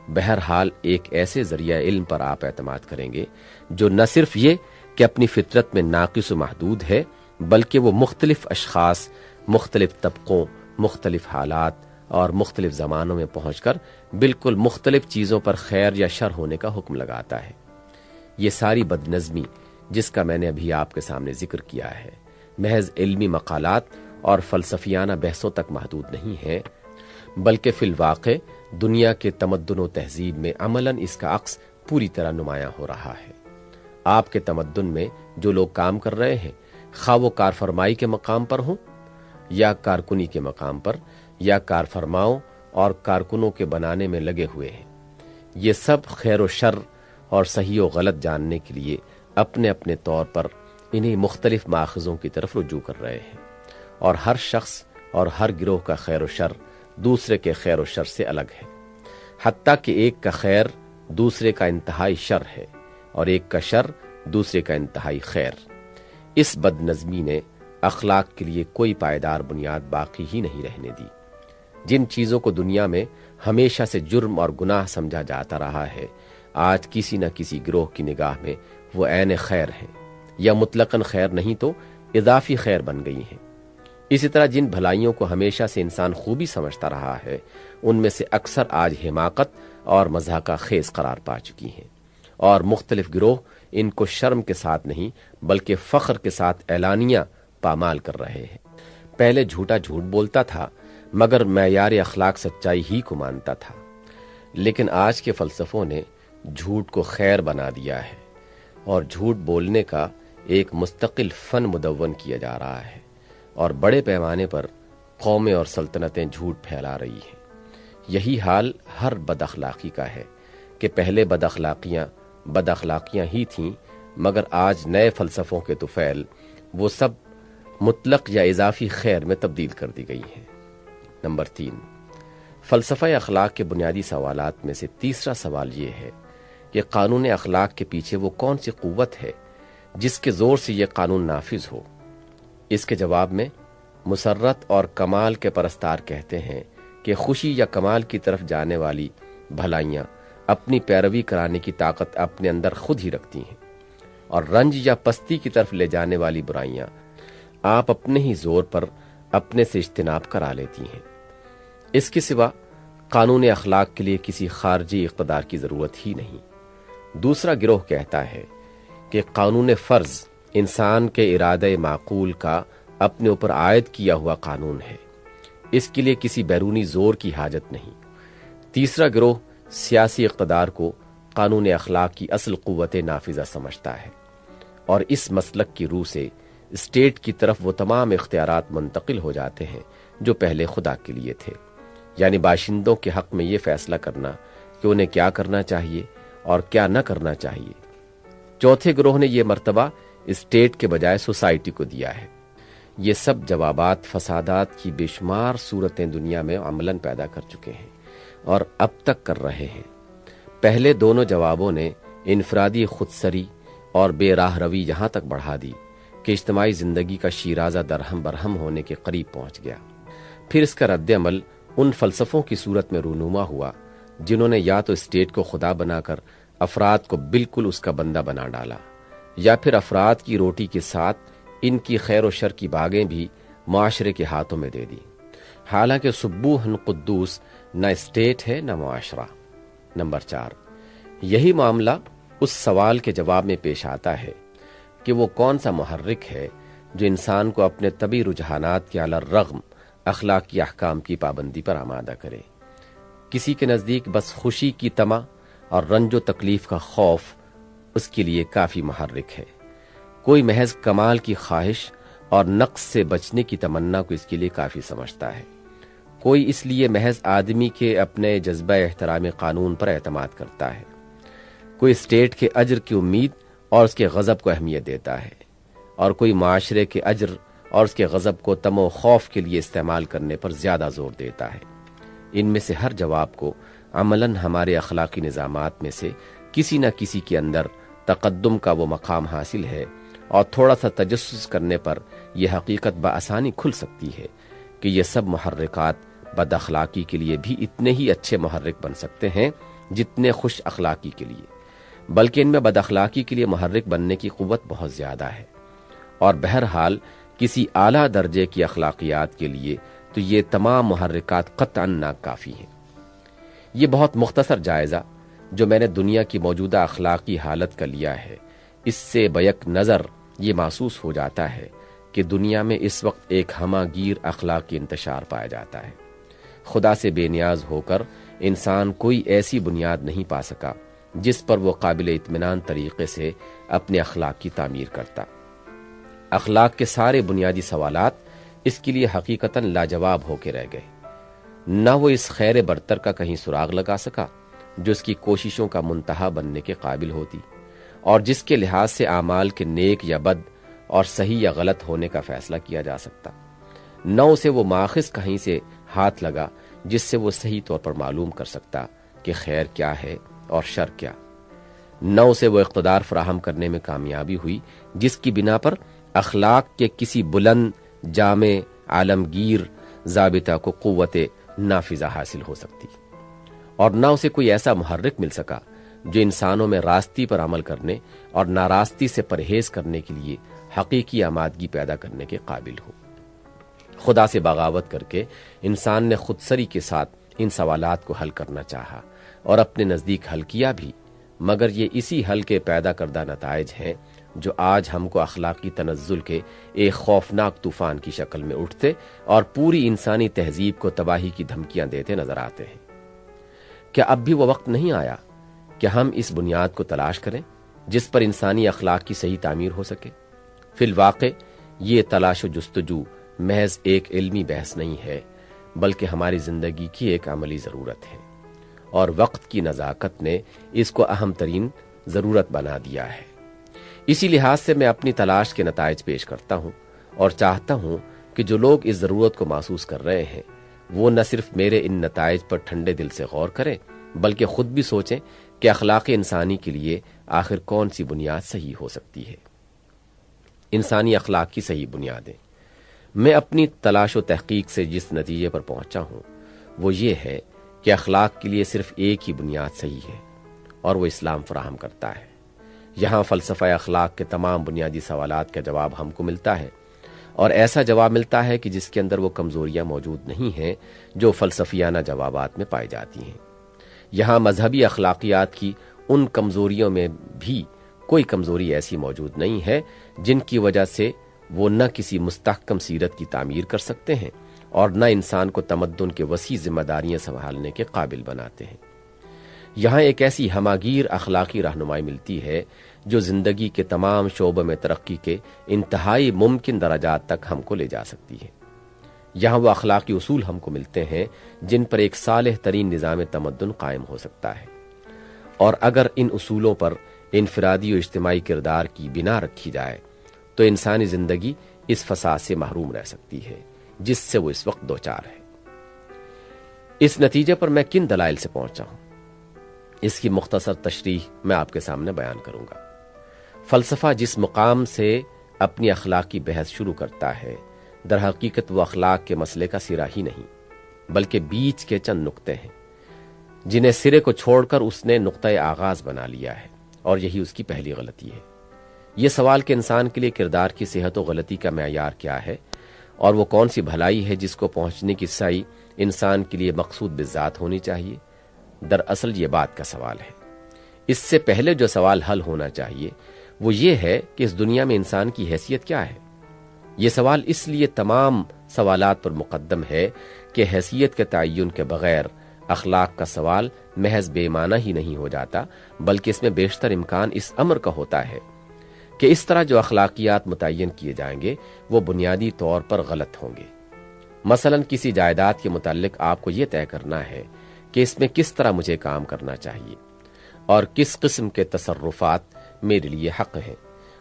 بہرحال ایک ایسے ذریعہ علم پر آپ اعتماد کریں گے جو نہ صرف یہ کہ اپنی فطرت میں ناقص و محدود ہے، بلکہ وہ مختلف اشخاص، مختلف طبقوں، مختلف حالات اور مختلف زمانوں میں پہنچ کر بالکل مختلف چیزوں پر خیر یا شر ہونے کا حکم لگاتا ہے۔ یہ ساری بدنظمی جس کا میں نے ابھی آپ کے سامنے ذکر کیا ہے محض علمی مقالات اور فلسفیانہ بحثوں تک محدود نہیں ہے، بلکہ فی الواقع دنیا کے تمدن و تہذیب میں عملاً اس کا عکس پوری طرح نمایاں ہو رہا ہے۔ آپ کے تمدن میں جو لوگ کام کر رہے ہیں، خواہ وہ کارفرمائی کے مقام پر ہوں یا کارکنی کے مقام پر، یا کارفرماؤں اور کارکنوں کے بنانے میں لگے ہوئے ہیں، یہ سب خیر و شر اور صحیح و غلط جاننے کے لیے اپنے اپنے طور پر انہی مختلف ماخذوں کی طرف رجوع کر رہے ہیں، اور ہر شخص اور ہر گروہ کا خیر و شر دوسرے کے خیر و شر سے الگ ہے، حتیٰ کہ ایک کا خیر دوسرے کا انتہائی شر ہے اور ایک کا شر دوسرے کا انتہائی خیر۔ اس بد نظمی نے اخلاق کے لیے کوئی پائیدار بنیاد باقی ہی نہیں رہنے دی۔ جن چیزوں کو دنیا میں ہمیشہ سے جرم اور گناہ سمجھا جاتا رہا ہے، آج کسی نہ کسی گروہ کی نگاہ میں وہ عین خیر ہیں، یا مطلقاً خیر نہیں تو اضافی خیر بن گئی ہیں۔ اسی طرح جن بھلائیوں کو ہمیشہ سے انسان خوبی سمجھتا رہا ہے، ان میں سے اکثر آج حماقت اور مضحکہ خیز قرار پا چکی ہیں، اور مختلف گروہ ان کو شرم کے ساتھ نہیں بلکہ فخر کے ساتھ اعلانیہ پامال کر رہے ہیں۔ پہلے جھوٹا جھوٹ بولتا تھا مگر معیار اخلاق سچائی ہی کو مانتا تھا، لیکن آج کے فلسفوں نے جھوٹ کو خیر بنا دیا ہے، اور جھوٹ بولنے کا ایک مستقل فن مدون کیا جا رہا ہے، اور بڑے پیمانے پر قومیں اور سلطنتیں جھوٹ پھیلا رہی ہیں۔ یہی حال ہر بد اخلاقی کا ہے کہ پہلے بد اخلاقیاں ہی تھیں، مگر آج نئے فلسفوں کے طفیل وہ سب مطلق یا اضافی خیر میں تبدیل کر دی گئی ہیں۔ نمبر 3، فلسفہ اخلاق کے بنیادی سوالات میں سے تیسرا سوال یہ ہے کہ قانون اخلاق کے پیچھے وہ کون سی قوت ہے جس کے زور سے یہ قانون نافذ ہو؟ اس کے جواب میں مسرت اور کمال کے پرستار کہتے ہیں کہ خوشی یا کمال کی طرف جانے والی بھلائیاں اپنی پیروی کرانے کی طاقت اپنے اندر خود ہی رکھتی ہیں، اور رنج یا پستی کی طرف لے جانے والی برائیاں آپ اپنے ہی زور پر اپنے سے اجتناب کرا لیتی ہیں۔ اس کے سوا قانون اخلاق کے لیے کسی خارجی اقتدار کی ضرورت ہی نہیں۔ دوسرا گروہ کہتا ہے کہ قانون فرض انسان کے ارادہ معقول کا اپنے اوپر عائد کیا ہوا قانون ہے، اس کے لیے کسی بیرونی زور کی حاجت نہیں۔ تیسرا گروہ سیاسی اقتدار کو قانون اخلاق کی اصل قوت نافذہ سمجھتا ہے، اور اس مسلک کی روح سے اسٹیٹ کی طرف وہ تمام اختیارات منتقل ہو جاتے ہیں جو پہلے خدا کے لیے تھے، یعنی باشندوں کے حق میں یہ فیصلہ کرنا کہ انہیں کیا کرنا چاہیے اور کیا نہ کرنا چاہیے۔ چوتھے گروہ نے یہ مرتبہ اسٹیٹ کے بجائے سوسائٹی کو دیا ہے۔ یہ سب جوابات فسادات کی بے شمار صورتیں دنیا میں عملاً پیدا کر چکے ہیں اور اب تک کر رہے ہیں۔ پہلے دونوں جوابوں نے انفرادی خودسری اور بے راہ روی یہاں تک بڑھا دی کہ اجتماعی زندگی کا شیرازہ درہم برہم ہونے کے قریب پہنچ گیا۔ پھر اس کا رد عمل ان فلسفوں کی صورت میں رونما ہوا جنہوں نے یا تو اسٹیٹ کو خدا بنا کر افراد کو بالکل اس کا بندہ بنا ڈالا، یا پھر افراد کی روٹی کے ساتھ ان کی خیر و شر کی باغیں بھی معاشرے کے ہاتھوں میں دے دی، حالانکہ سبوحن قدوس نہ اسٹیٹ ہے نہ معاشرہ۔ نمبر 4، یہی معاملہ اس سوال کے جواب میں پیش آتا ہے کہ وہ کون سا محرک ہے جو انسان کو اپنے طبعی رجحانات کے علی الرغم اخلاقی احکام کی پابندی پر آمادہ کرے۔ کسی کے نزدیک بس خوشی کی طمع اور رنج و تکلیف کا خوف اس کے لیے کافی محرک ہے، کوئی محض کمال کی خواہش اور نقص سے بچنے کی تمنا کو اس کے لیے کافی سمجھتا ہے، کوئی اس لیے محض آدمی کے اپنے جذبہ احترام قانون پر اعتماد کرتا ہے، کوئی اسٹیٹ کے اجر کی امید اور اس کے غضب کو اہمیت دیتا ہے، اور کوئی معاشرے کے اجر اور اس کے غضب کو طمع و خوف کے لیے استعمال کرنے پر زیادہ زور دیتا ہے۔ ان میں سے ہر جواب کو عملاً ہمارے اخلاقی نظامات میں سے کسی نہ کسی کے اندر تقدم کا وہ مقام حاصل ہے، اور تھوڑا سا تجسس کرنے پر یہ حقیقت بآسانی کھل سکتی ہے کہ یہ سب محرکات بد اخلاقی کے لیے بھی اتنے ہی اچھے محرک بن سکتے ہیں جتنے خوش اخلاقی کے لیے، بلکہ ان میں بد اخلاقی کے لیے محرک بننے کی قوت بہت زیادہ ہے، اور بہرحال کسی اعلیٰ درجے کی اخلاقیات کے لیے تو یہ تمام محرکات قطعاً ناکافی ہیں۔ یہ بہت مختصر جائزہ جو میں نے دنیا کی موجودہ اخلاقی حالت کا لیا ہے، اس سے بیک نظر یہ محسوس ہو جاتا ہے کہ دنیا میں اس وقت ایک ہمہ گیر اخلاقی انتشار پایا جاتا ہے۔ خدا سے بے نیاز ہو کر انسان کوئی ایسی بنیاد نہیں پا سکا جس پر وہ قابل اطمینان طریقے سے اپنے اخلاق کی تعمیر کرتا۔ اخلاق کے سارے بنیادی سوالات اس کے لیے حقیقتاً لاجواب ہو کے رہ گئے۔ نہ وہ اس خیر برتر کا کہیں سراغ لگا سکا جو اس کی کوششوں کا منتہا بننے کے قابل ہوتی، اور جس کے لحاظ سے اعمال کے نیک یا بد اور صحیح یا غلط ہونے کا فیصلہ کیا جا سکتا۔ نہ اسے وہ ماخذ کہیں سے ہاتھ لگا جس سے وہ صحیح طور پر معلوم کر سکتا کہ خیر کیا ہے اور شر کیا۔ نہ اسے وہ اقتدار فراہم کرنے میں کامیابی ہوئی جس کی بنا پر اخلاق کے کسی بلند جامع عالمگیر ضابطہ کو قوت نافذہ حاصل ہو سکتی، اور نہ اسے کوئی ایسا محرک مل سکا جو انسانوں میں راستی پر عمل کرنے اور ناراستی سے پرہیز کرنے کے لیے حقیقی آمادگی پیدا کرنے کے قابل ہو۔ خدا سے بغاوت کر کے انسان نے خودسری کے ساتھ ان سوالات کو حل کرنا چاہا اور اپنے نزدیک حل کیا بھی، مگر یہ اسی حل کے پیدا کردہ نتائج ہیں جو آج ہم کو اخلاقی تنزل کے ایک خوفناک طوفان کی شکل میں اٹھتے اور پوری انسانی تہذیب کو تباہی کی دھمکیاں دیتے نظر آتے ہیں۔ کیا اب بھی وہ وقت نہیں آیا کہ ہم اس بنیاد کو تلاش کریں جس پر انسانی اخلاق کی صحیح تعمیر ہو سکے؟ فی الواقع یہ تلاش و جستجو محض ایک علمی بحث نہیں ہے، بلکہ ہماری زندگی کی ایک عملی ضرورت ہے، اور وقت کی نزاکت نے اس کو اہم ترین ضرورت بنا دیا ہے۔ اسی لحاظ سے میں اپنی تلاش کے نتائج پیش کرتا ہوں اور چاہتا ہوں کہ جو لوگ اس ضرورت کو محسوس کر رہے ہیں وہ نہ صرف میرے ان نتائج پر ٹھنڈے دل سے غور کریں بلکہ خود بھی سوچیں کہ اخلاق انسانی کے لیے آخر کون سی بنیاد صحیح ہو سکتی ہے۔ انسانی اخلاق کی صحیح بنیادیں۔ میں اپنی تلاش و تحقیق سے جس نتیجے پر پہنچا ہوں وہ یہ ہے کہ اخلاق کے لیے صرف ایک ہی بنیاد صحیح ہے، اور وہ اسلام فراہم کرتا ہے۔ یہاں فلسفہ اخلاق کے تمام بنیادی سوالات کا جواب ہم کو ملتا ہے، اور ایسا جواب ملتا ہے کہ جس کے اندر وہ کمزوریاں موجود نہیں ہیں جو فلسفیانہ جوابات میں پائی جاتی ہیں۔ یہاں مذہبی اخلاقیات کی ان کمزوریوں میں بھی کوئی کمزوری ایسی موجود نہیں ہے جن کی وجہ سے وہ نہ کسی مستحکم سیرت کی تعمیر کر سکتے ہیں اور نہ انسان کو تمدن کے وسیع ذمہ داریاں سنبھالنے کے قابل بناتے ہیں۔ یہاں ایک ایسی ہماگیر اخلاقی رہنمائی ملتی ہے جو زندگی کے تمام شعبوں میں ترقی کے انتہائی ممکن درجات تک ہم کو لے جا سکتی ہے۔ یہاں وہ اخلاقی اصول ہم کو ملتے ہیں جن پر ایک صالح ترین نظام تمدن قائم ہو سکتا ہے، اور اگر ان اصولوں پر انفرادی و اجتماعی کردار کی بنا رکھی جائے تو انسانی زندگی اس فساد سے محروم رہ سکتی ہے جس سے وہ اس وقت دوچار ہے۔ اس نتیجے پر میں کن دلائل سے پہنچا ہوں، اس کی مختصر تشریح میں آپ کے سامنے بیان کروں گا۔ فلسفہ جس مقام سے اپنی اخلاقی بحث شروع کرتا ہے، در حقیقت وہ اخلاق کے مسئلے کا سرا ہی نہیں بلکہ بیچ کے چند نقطے ہیں جنہیں سرے کو چھوڑ کر اس نے نقطۂ آغاز بنا لیا ہے، اور یہی اس کی پہلی غلطی ہے۔ یہ سوال کہ انسان کے لیے کردار کی صحت و غلطی کا معیار کیا ہے اور وہ کون سی بھلائی ہے جس کو پہنچنے کی سعی انسان کے لیے مقصود بذات ہونی چاہیے، دراصل یہ بات کا سوال ہے۔ اس سے پہلے جو سوال حل ہونا چاہیے وہ یہ ہے کہ اس دنیا میں انسان کی حیثیت کیا ہے۔ یہ سوال اس لیے تمام سوالات پر مقدم ہے کہ حیثیت کے تعین کے بغیر اخلاق کا سوال محض بے معنی ہی نہیں ہو جاتا، بلکہ اس میں بیشتر امکان اس امر کا ہوتا ہے کہ اس طرح جو اخلاقیات متعین کیے جائیں گے وہ بنیادی طور پر غلط ہوں گے۔ مثلا کسی جائیداد کے متعلق آپ کو یہ طے کرنا ہے کہ اس میں کس طرح مجھے کام کرنا چاہیے اور کس قسم کے تصرفات میرے لیے حق ہیں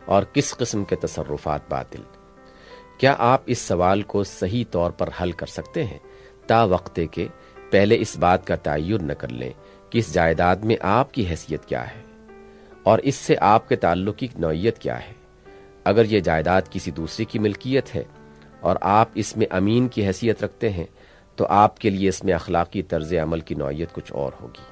اور کس قسم کے تصرفات باطل۔ کیا آپ اس سوال کو صحیح طور پر حل کر سکتے ہیں تا وقتے کہ پہلے اس بات کا تعین نہ کر لیں کہ اس جائیداد میں آپ کی حیثیت کیا ہے اور اس سے آپ کے تعلق کی نوعیت کیا ہے؟ اگر یہ جائیداد کسی دوسرے کی ملکیت ہے اور آپ اس میں امین کی حیثیت رکھتے ہیں تو آپ کے لیے اس میں اخلاقی طرز عمل کی نوعیت کچھ اور ہوگی،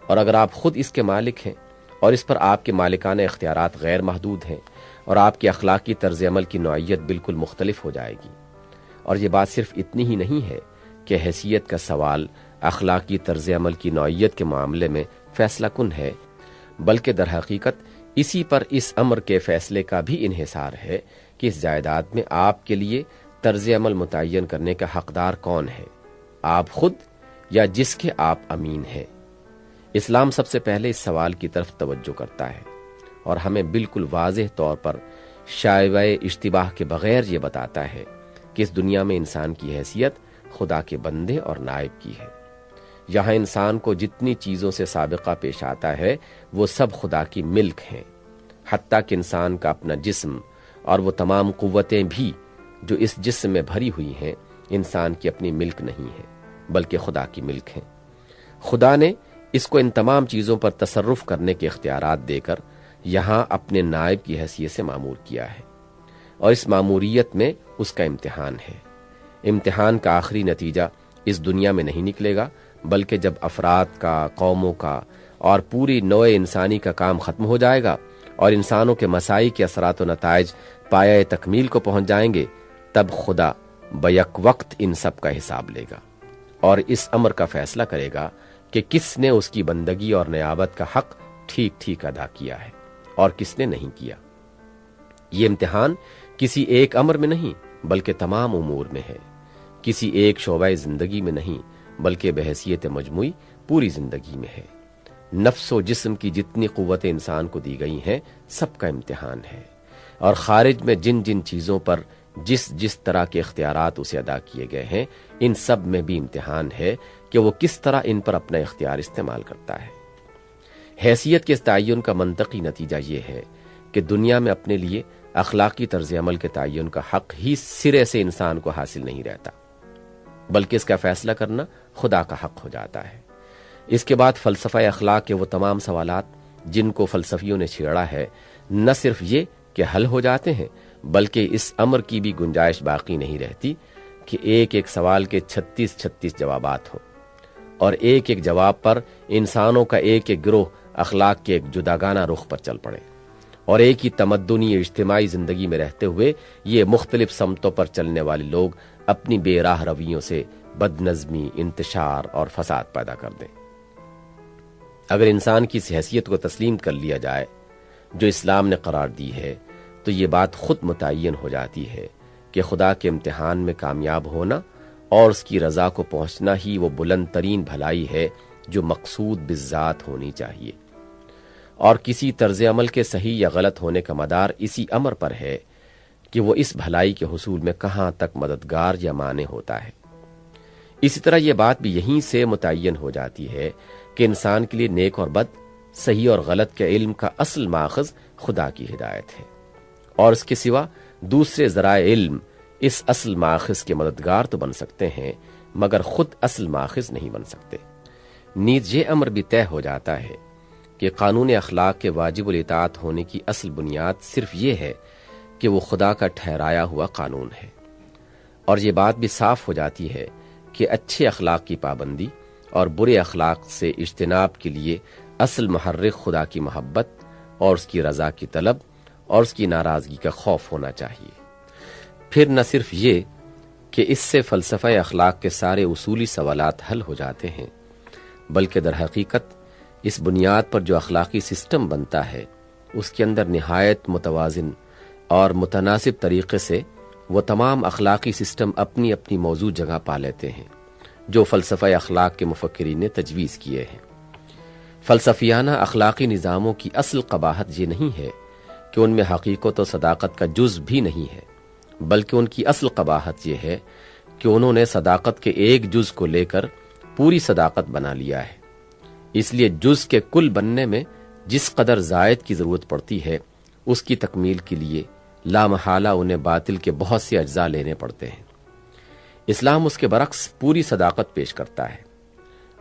اور اگر آپ خود اس کے مالک ہیں اور اس پر آپ کے مالکانہ اختیارات غیر محدود ہیں اور آپ کی اخلاقی طرز عمل کی نوعیت بالکل مختلف ہو جائے گی۔ اور یہ بات صرف اتنی ہی نہیں ہے کہ حیثیت کا سوال اخلاقی طرز عمل کی نوعیت کے معاملے میں فیصلہ کن ہے، بلکہ در حقیقت اسی پر اس امر کے فیصلے کا بھی انحصار ہے کہ اس جائیداد میں آپ کے لیے طرز عمل متعین کرنے کا حقدار کون ہے، آپ خود یا جس کے آپ امین ہیں۔ اسلام سب سے پہلے اس سوال کی طرف توجہ کرتا ہے اور ہمیں بالکل واضح طور پر شائبہ اشتباہ کے بغیر یہ بتاتا ہے کہ اس دنیا میں انسان کی حیثیت خدا کے بندے اور نائب کی ہے۔ یہاں انسان کو جتنی چیزوں سے سابقہ پیش آتا ہے وہ سب خدا کی ملک ہیں، حتیٰ کہ انسان کا اپنا جسم اور وہ تمام قوتیں بھی جو اس جسم میں بھری ہوئی ہیں انسان کی اپنی ملک نہیں ہیں بلکہ خدا کی ملک ہیں۔ خدا نے اس کو ان تمام چیزوں پر تصرف کرنے کے اختیارات دے کر یہاں اپنے نائب کی حیثیت سے مامور کیا ہے، اور اس ماموریت میں اس کا امتحان ہے۔ امتحان کا آخری نتیجہ اس دنیا میں نہیں نکلے گا بلکہ جب افراد کا، قوموں کا اور پوری نوع انسانی کا کام ختم ہو جائے گا اور انسانوں کے مساعی کے اثرات و نتائج پایہ تکمیل کو پہنچ جائیں گے، تب خدا بیک وقت ان سب کا حساب لے گا اور اس امر کا فیصلہ کرے گا کہ کس نے اس کی بندگی اور نیابت کا حق ٹھیک ٹھیک ادا کیا ہے اور کس نے نہیں کیا۔ یہ امتحان کسی ایک امر میں نہیں بلکہ تمام امور میں ہے، کسی ایک شعبہ زندگی میں نہیں بلکہ بحیثیت مجموعی پوری زندگی میں ہے۔ نفس و جسم کی جتنی قوتیں انسان کو دی گئی ہیں سب کا امتحان ہے، اور خارج میں جن جن چیزوں پر جس جس طرح کے اختیارات اسے ادا کیے گئے ہیں ان سب میں بھی امتحان ہے کہ وہ کس طرح ان پر اپنا اختیار استعمال کرتا ہے۔ حیثیت کے اس تعین کا منطقی نتیجہ یہ ہے کہ دنیا میں اپنے لیے اخلاقی طرز عمل کے تعین کا حق ہی سرے سے انسان کو حاصل نہیں رہتا بلکہ اس کا فیصلہ کرنا خدا کا حق ہو جاتا ہے۔ اس کے بعد فلسفہ اخلاق کے وہ تمام سوالات جن کو فلسفیوں نے چھیڑا ہے نہ صرف یہ کہ حل ہو جاتے ہیں بلکہ اس امر کی بھی گنجائش باقی نہیں رہتی کہ ایک ایک سوال کے 36 جوابات ہوں اور ایک ایک جواب پر انسانوں کا ایک ایک گروہ اخلاق کے ایک جداگانہ رخ پر چل پڑے اور ایک ہی تمدنی اجتماعی زندگی میں رہتے ہوئے یہ مختلف سمتوں پر چلنے والے لوگ اپنی بے راہ رویوں سے بد نظمی، انتشار اور فساد پیدا کر دیں۔ اگر انسان کی اس حیثیت کو تسلیم کر لیا جائے جو اسلام نے قرار دی ہے، تو یہ بات خود متعین ہو جاتی ہے کہ خدا کے امتحان میں کامیاب ہونا اور اس کی رضا کو پہنچنا ہی وہ بلند ترین بھلائی ہے جو مقصود بالذات ہونی چاہیے، اور کسی طرز عمل کے صحیح یا غلط ہونے کا مدار اسی امر پر ہے کہ وہ اس بھلائی کے حصول میں کہاں تک مددگار یا مانع ہوتا ہے۔ اسی طرح یہ بات بھی یہیں سے متعین ہو جاتی ہے کہ انسان کے لیے نیک اور بد، صحیح اور غلط کے علم کا اصل ماخذ خدا کی ہدایت ہے، اور اس کے سوا دوسرے ذرائع علم اس اصل ماخذ کے مددگار تو بن سکتے ہیں مگر خود اصل ماخذ نہیں بن سکتے۔ نیز یہ امر بھی طے ہو جاتا ہے کہ قانون اخلاق کے واجب الاطاعت ہونے کی اصل بنیاد صرف یہ ہے کہ وہ خدا کا ٹھہرایا ہوا قانون ہے، اور یہ بات بھی صاف ہو جاتی ہے کہ اچھے اخلاق کی پابندی اور برے اخلاق سے اجتناب کے لیے اصل محرک خدا کی محبت اور اس کی رضا کی طلب اور اس کی ناراضگی کا خوف ہونا چاہیے۔ پھر نہ صرف یہ کہ اس سے فلسفہ اخلاق کے سارے اصولی سوالات حل ہو جاتے ہیں، بلکہ در حقیقت اس بنیاد پر جو اخلاقی سسٹم بنتا ہے اس کے اندر نہایت متوازن اور متناسب طریقے سے وہ تمام اخلاقی سسٹم اپنی اپنی موضوع جگہ پا لیتے ہیں جو فلسفہ اخلاق کے مفکرین نے تجویز کیے ہیں۔ فلسفیانہ اخلاقی نظاموں کی اصل قباحت یہ نہیں ہے کہ ان میں حقیقت و صداقت کا جز بھی نہیں ہے، بلکہ ان کی اصل قباحت یہ ہے کہ انہوں نے صداقت کے ایک جز کو لے کر پوری صداقت بنا لیا ہے۔ اس لیے جز کے کل بننے میں جس قدر زائد کی ضرورت پڑتی ہے اس کی تکمیل کے لیے لامحالہ انہیں باطل کے بہت سے اجزاء لینے پڑتے ہیں۔ اسلام اس کے برعکس پوری صداقت پیش کرتا ہے،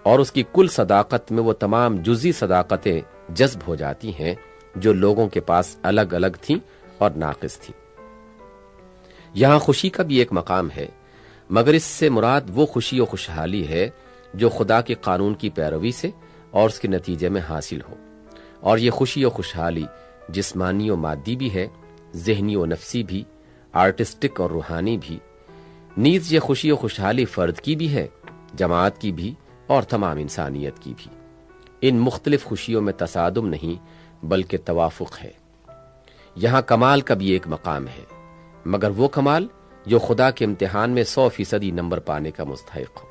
اور اس کی کل صداقت میں وہ تمام جزی صداقتیں جذب ہو جاتی ہیں جو لوگوں کے پاس الگ الگ تھیں اور ناقص تھیں۔ یہاں خوشی کا بھی ایک مقام ہے، مگر اس سے مراد وہ خوشی و خوشحالی ہے جو خدا کے قانون کی پیروی سے اور اس کے نتیجے میں حاصل ہو، اور یہ خوشی و خوشحالی جسمانی و مادی بھی ہے، ذہنی و نفسی بھی، آرٹسٹک اور روحانی بھی۔ نیز یہ خوشی و خوشحالی فرد کی بھی ہے، جماعت کی بھی اور تمام انسانیت کی بھی۔ ان مختلف خوشیوں میں تصادم نہیں بلکہ توافق ہے۔ یہاں کمال کا بھی ایک مقام ہے، مگر وہ کمال جو خدا کے امتحان میں 100% نمبر پانے کا مستحق ہو،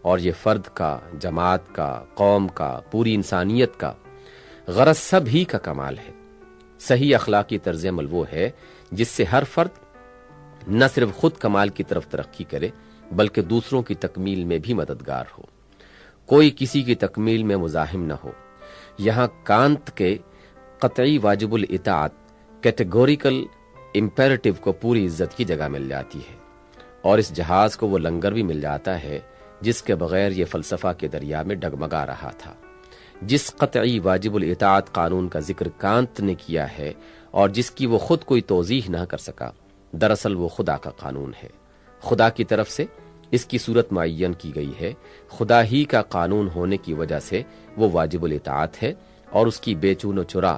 اور یہ فرد کا، جماعت کا، قوم کا، پوری انسانیت کا، غرض سب ہی کا کمال ہے۔ صحیح اخلاقی طرز عمل وہ ہے جس سے ہر فرد نہ صرف خود کمال کی طرف ترقی کرے بلکہ دوسروں کی تکمیل میں بھی مددگار ہو، کوئی کسی کی تکمیل میں مزاحم نہ ہو۔ یہاں کانت کے قطعی واجب الاطاعت کیٹیگوریکل امپیریٹو کو پوری عزت کی جگہ مل جاتی ہے، اور اس جہاز کو وہ لنگر بھی مل جاتا ہے جس کے بغیر یہ فلسفہ کے دریا میں ڈگمگا رہا تھا۔ جس قطعی واجب الاطاعت قانون کا ذکر کانت نے کیا ہے اور جس کی وہ خود کوئی توضیح نہ کر سکا، دراصل وہ خدا کا قانون ہے۔ خدا کی طرف سے اس کی صورت معین کی گئی ہے، خدا ہی کا قانون ہونے کی وجہ سے وہ واجب الاطاعت ہے، اور اس کی بے چون و چرا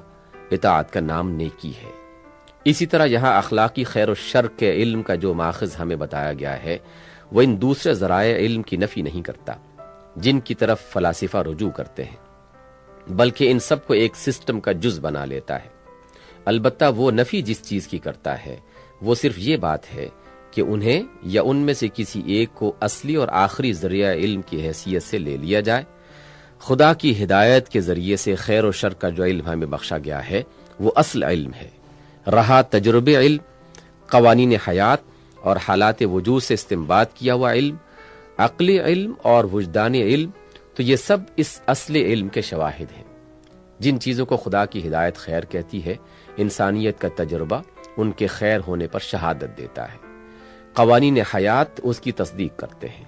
اطاعت کا نام نیکی ہے۔ اسی طرح یہاں اخلاقی خیر و شر کے علم کا جو ماخذ ہمیں بتایا گیا ہے وہ ان دوسرے ذرائع علم کی نفی نہیں کرتا جن کی طرف فلاسفہ رجوع کرتے ہیں، بلکہ ان سب کو ایک سسٹم کا جز بنا لیتا ہے۔ البتہ وہ نفی جس چیز کی کرتا ہے وہ صرف یہ بات ہے کہ انہیں یا ان میں سے کسی ایک کو اصلی اور آخری ذریعہ علم کی حیثیت سے لے لیا جائے۔ خدا کی ہدایت کے ذریعے سے خیر و شر کا جو علم ہمیں بخشا گیا ہے وہ اصل علم ہے، رہا تجربے علم، قوانین حیات اور حالات وجود سے استنباط کیا ہوا علم، عقلی علم اور وجدانی علم، تو یہ سب اس اصل علم کے شواہد ہیں۔ جن چیزوں کو خدا کی ہدایت خیر کہتی ہے، انسانیت کا تجربہ ان کے خیر ہونے پر شہادت دیتا ہے، قوانین حیات اس کی تصدیق کرتے ہیں،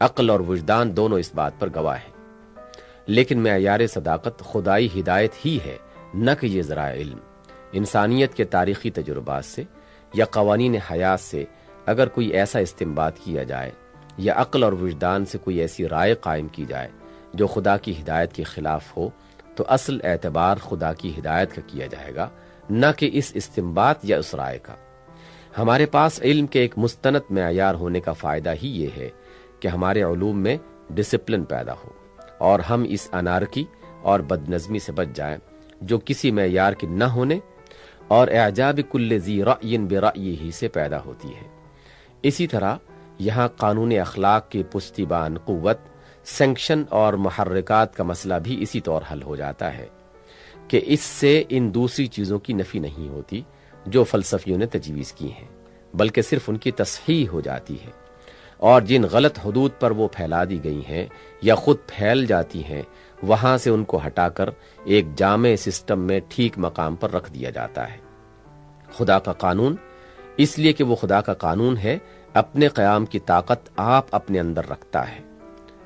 عقل اور وجدان دونوں اس بات پر گواہ ہیں۔ لیکن معیار صداقت خدائی ہدایت ہی ہے، نہ کہ یہ ذرائع علم۔ انسانیت کے تاریخی تجربات سے یا قوانین حیات سے اگر کوئی ایسا استنباط کیا جائے یا عقل اور وجدان سے کوئی ایسی رائے قائم کی جائے جو خدا کی ہدایت کے خلاف ہو، تو اصل اعتبار خدا کی ہدایت کا کیا جائے گا، نہ کہ اس استنباط یا اس رائے کا۔ ہمارے پاس علم کے ایک مستند معیار ہونے کا فائدہ ہی یہ ہے کہ ہمارے علوم میں ڈسپلن پیدا ہو اور ہم اس انارکی اور بدنظمی سے بچ جائیں جو کسی معیار کی نہ ہونے اور اعجاب کل ذی رأی برأیہ سے پیدا ہوتی ہے۔ اسی طرح یہاں قانون اخلاق کی پشتیبان قوت، سینکشن اور محرکات کا مسئلہ بھی اسی طور حل ہو جاتا ہے کہ اس سے ان دوسری چیزوں کی نفی نہیں ہوتی جو فلسفیوں نے تجویز کی ہیں، بلکہ صرف ان کی تصحیح ہو جاتی ہے، اور جن غلط حدود پر وہ پھیلا دی گئی ہیں یا خود پھیل جاتی ہیں وہاں سے ان کو ہٹا کر ایک جامع سسٹم میں ٹھیک مقام پر رکھ دیا جاتا ہے۔ خدا کا قانون اس لیے کہ وہ خدا کا قانون ہے، اپنے قیام کی طاقت آپ اپنے اندر رکھتا ہے،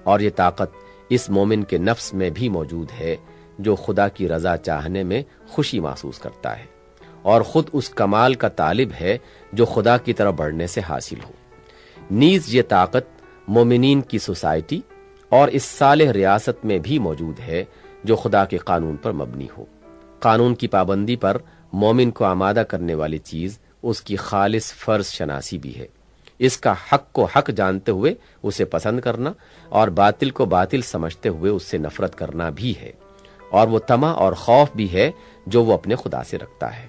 اور یہ طاقت اس مومن کے نفس میں بھی موجود ہے جو خدا کی رضا چاہنے میں خوشی محسوس کرتا ہے اور خود اس کمال کا طالب ہے جو خدا کی طرف بڑھنے سے حاصل ہو۔ نیز یہ طاقت مومنین کی سوسائٹی اور اس صالح ریاست میں بھی موجود ہے جو خدا کے قانون پر مبنی ہو۔ قانون کی پابندی پر مومن کو آمادہ کرنے والی چیز اس کی خالص فرض شناسی بھی ہے، اس کا حق کو حق جانتے ہوئے اسے پسند کرنا اور باطل کو باطل سمجھتے ہوئے اس سے نفرت کرنا بھی ہے، اور وہ طمع اور خوف بھی ہے جو وہ اپنے خدا سے رکھتا ہے۔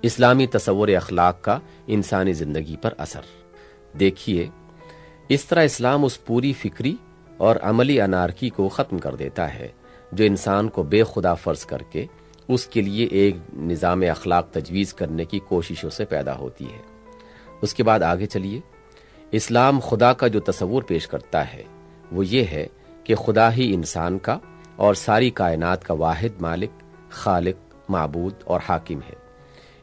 اسلامی تصور اخلاق کا انسانی زندگی پر اثر دیکھیے، اس طرح اسلام اس پوری فکری اور عملی انارکی کو ختم کر دیتا ہے جو انسان کو بے خدا فرض کر کے اس کے لیے ایک نظام اخلاق تجویز کرنے کی کوششوں سے پیدا ہوتی ہے۔ اس کے بعد آگے چلیے، اسلام خدا کا جو تصور پیش کرتا ہے وہ یہ ہے کہ خدا ہی انسان کا اور ساری کائنات کا واحد مالک، خالق، معبود اور حاکم ہے۔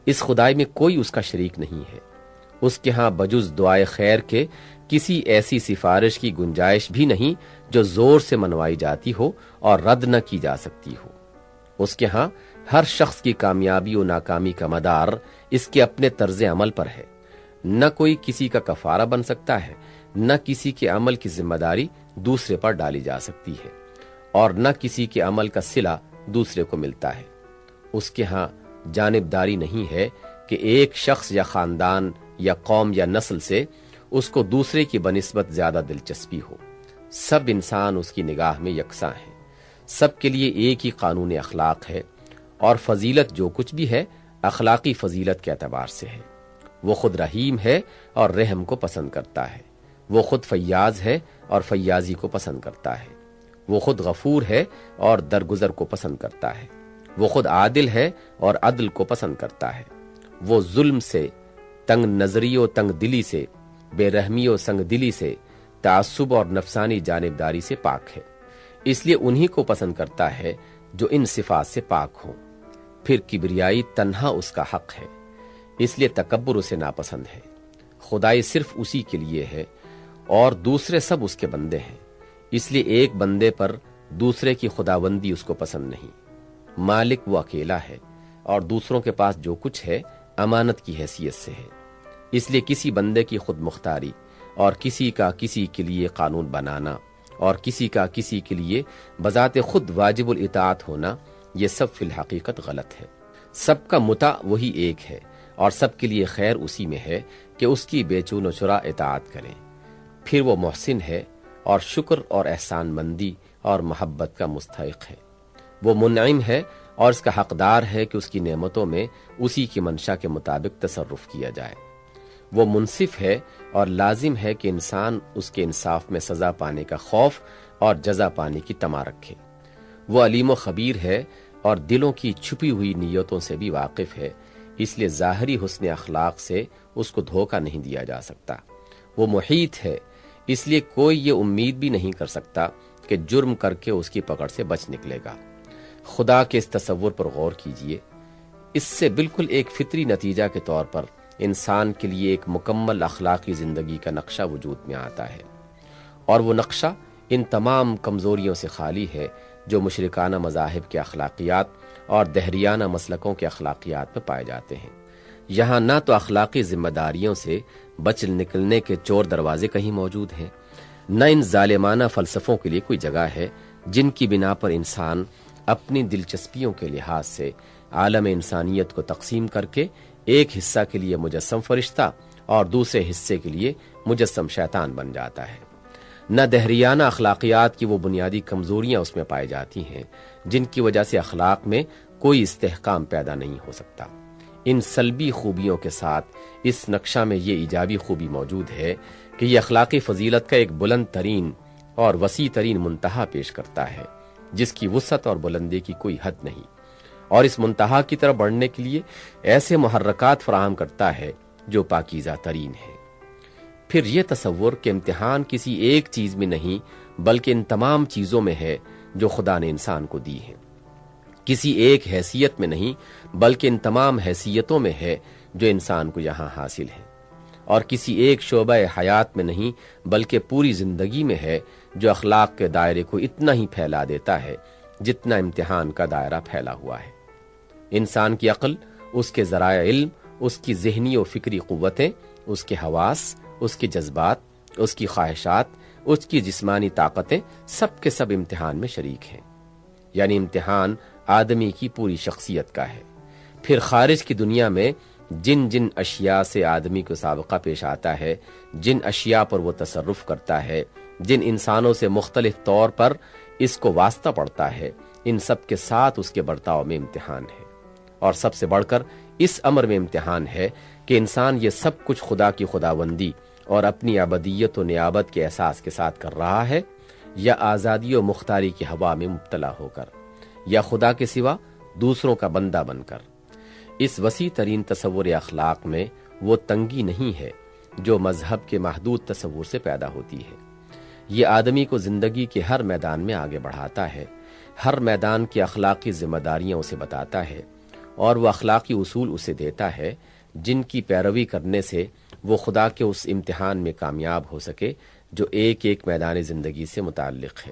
اس خدائی میں کوئی اس کا شریک نہیں ہے۔ اس کے ہاں بجز دعائے خیر کے کسی ایسی سفارش کی گنجائش بھی نہیں جو زور سے منوائی جاتی ہو اور رد نہ کی جا سکتی ہو۔ اس کے ہاں ہر شخص کی کامیابی و ناکامی کا مدار اس کے اپنے طرز عمل پر ہے۔ نہ کوئی کسی کا کفارہ بن سکتا ہے، نہ کسی کے عمل کی ذمہ داری دوسرے پر ڈالی جا سکتی ہے، اور نہ کسی کے عمل کا صلہ دوسرے کو ملتا ہے۔ اس کے ہاں جانبداری نہیں ہے کہ ایک شخص یا خاندان یا قوم یا نسل سے اس کو دوسرے کی بنسبت زیادہ دلچسپی ہو۔ سب انسان اس کی نگاہ میں یکساں ہیں، سب کے لیے ایک ہی قانون اخلاق ہے، اور فضیلت جو کچھ بھی ہے اخلاقی فضیلت کے اعتبار سے ہے۔ وہ خود رحیم ہے اور رحم کو پسند کرتا ہے، وہ خود فیاض ہے اور فیاضی کو پسند کرتا ہے، وہ خود غفور ہے اور درگزر کو پسند کرتا ہے، وہ خود عادل ہے اور عدل کو پسند کرتا ہے، وہ ظلم سے، تنگ نظری و تنگ دلی سے، بے رحمی و سنگ دلی سے، تعصب اور نفسانی جانبداری سے پاک ہے۔ اس لیے انہی کو پسند کرتا ہے جو ان صفات سے پاک ہوں۔ پھر کبریائی تنہا اس کا حق ہے، اس لیے تکبر اسے ناپسند ہے۔ خدائی صرف اسی کے لیے ہے اور دوسرے سب اس کے بندے ہیں، اس لیے ایک بندے پر دوسرے کی خداوندی اس کو پسند نہیں۔ مالک وہ اکیلا ہے اور دوسروں کے پاس جو کچھ ہے امانت کی حیثیت سے ہے، اس لیے کسی بندے کی خود مختاری اور کسی کا کسی کے لیے قانون بنانا اور کسی کا کسی کے لیے بذات خود واجب الاطاعت ہونا، یہ سب فی الحقیقت غلط ہے۔ سب کا متع وہی ایک ہے اور سب کے لیے خیر اسی میں ہے کہ اس کی بے چون و چرا اطاعت کریں۔ پھر وہ محسن ہے اور شکر اور احسان مندی اور محبت کا مستحق ہے۔ وہ منعم ہے اور اس کا حقدار ہے کہ اس کی نعمتوں میں اسی کی منشا کے مطابق تصرف کیا جائے۔ وہ منصف ہے اور لازم ہے کہ انسان اس کے انصاف میں سزا پانے کا خوف اور جزا پانے کی طمع رکھے۔ وہ علیم و خبیر ہے اور دلوں کی چھپی ہوئی نیتوں سے بھی واقف ہے، اس لیے ظاہری حسن اخلاق سے اس کو دھوکہ نہیں دیا جا سکتا۔ وہ محیط ہے، اس لیے کوئی یہ امید بھی نہیں کر سکتا کہ جرم کر کے اس کی پکڑ سے بچ نکلے گا۔ خدا کے اس تصور پر غور کیجئے، اس سے بالکل ایک فطری نتیجہ کے طور پر انسان کے لیے ایک مکمل اخلاقی زندگی کا نقشہ وجود میں آتا ہے، اور وہ نقشہ ان تمام کمزوریوں سے خالی ہے جو مشرکانہ مذاہب کے اخلاقیات اور دہریانہ مسلکوں کے اخلاقیات میں پائے جاتے ہیں۔ یہاں نہ تو اخلاقی ذمہ داریوں سے بچ نکلنے کے چور دروازے کہیں موجود ہیں، نہ ان ظالمانہ فلسفوں کے لیے کوئی جگہ ہے جن کی بنا پر انسان اپنی دلچسپیوں کے لحاظ سے عالم انسانیت کو تقسیم کر کے ایک حصہ کے لیے مجسم فرشتہ اور دوسرے حصے کے لیے مجسم شیطان بن جاتا ہے۔ نہ دہریانہ اخلاقیات کی وہ بنیادی کمزوریاں اس میں پائی جاتی ہیں جن کی وجہ سے اخلاق میں کوئی استحکام پیدا نہیں ہو سکتا۔ ان سلبی خوبیوں کے ساتھ اس نقشہ میں یہ ایجابی خوبی موجود ہے کہ یہ اخلاقی فضیلت کا ایک بلند ترین اور وسیع ترین منتہا پیش کرتا ہے جس کی وسعت اور بلندی کی کوئی حد نہیں، اور اس منتہا کی طرف بڑھنے کے لیے ایسے محرکات فراہم کرتا ہے جو پاکیزہ ترین ہے۔ پھر یہ تصور کہ امتحان کسی ایک چیز میں نہیں بلکہ ان تمام چیزوں میں ہے جو خدا نے انسان کو دی ہیں، کسی ایک حیثیت میں نہیں بلکہ ان تمام حیثیتوں میں ہے جو انسان کو یہاں حاصل ہے، اور کسی ایک شعبہ حیات میں نہیں بلکہ پوری زندگی میں ہے جو اخلاق کے دائرے کو اتنا ہی پھیلا دیتا ہے جتنا امتحان کا دائرہ پھیلا ہوا ہے۔ انسان کی عقل، اس کے ذرائع علم، اس کی ذہنی و فکری قوتیں، اس کے حواس، اس کے جذبات، اس کی خواہشات، اس کی جسمانی طاقتیں سب کے سب امتحان میں شریک ہیں، یعنی امتحان آدمی کی پوری شخصیت کا ہے۔ پھر خارج کی دنیا میں جن جن اشیاء سے آدمی کو سابقہ پیش آتا ہے، جن اشیاء پر وہ تصرف کرتا ہے، جن انسانوں سے مختلف طور پر اس کو واسطہ پڑتا ہے، ان سب کے ساتھ اس کے برتاؤ میں امتحان ہے، اور سب سے بڑھ کر اس امر میں امتحان ہے کہ انسان یہ سب کچھ خدا کی خداوندی اور اپنی ابدیت و نیابت کے احساس کے ساتھ کر رہا ہے، یا آزادی و مختاری کی ہوا میں مبتلا ہو کر، یا خدا کے سوا دوسروں کا بندہ بن کر۔ اس وسیع ترین تصور اخلاق میں وہ تنگی نہیں ہے جو مذہب کے محدود تصور سے پیدا ہوتی ہے۔ یہ آدمی کو زندگی کے ہر میدان میں آگے بڑھاتا ہے، ہر میدان کی اخلاقی ذمہ داریاں اسے بتاتا ہے، اور وہ اخلاقی اصول اسے دیتا ہے جن کی پیروی کرنے سے وہ خدا کے اس امتحان میں کامیاب ہو سکے جو ایک ایک میدان زندگی سے متعلق ہے۔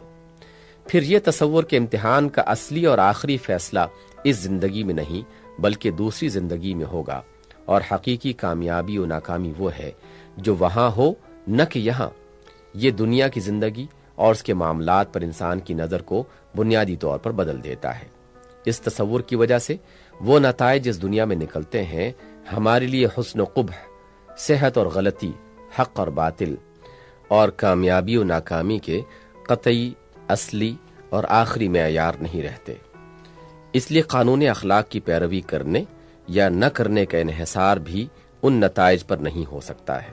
پھر یہ تصور کہ امتحان کا اصلی اور آخری فیصلہ اس زندگی میں نہیں بلکہ دوسری زندگی میں ہوگا، اور حقیقی کامیابی و ناکامی وہ ہے جو وہاں ہو نہ کہ یہاں۔ یہ دنیا کی زندگی اور اس کے معاملات پر انسان کی نظر کو بنیادی طور پر بدل دیتا ہے۔ اس تصور کی وجہ سے وہ نتائج اس دنیا میں نکلتے ہیں ہمارے لیے حسن و قبح، صحت اور غلطی، حق اور باطل، اور کامیابی و ناکامی کے قطعی، اصلی اور آخری معیار نہیں رہتے۔ اس لیے قانون اخلاق کی پیروی کرنے یا نہ کرنے کا انحصار بھی ان نتائج پر نہیں ہو سکتا ہے۔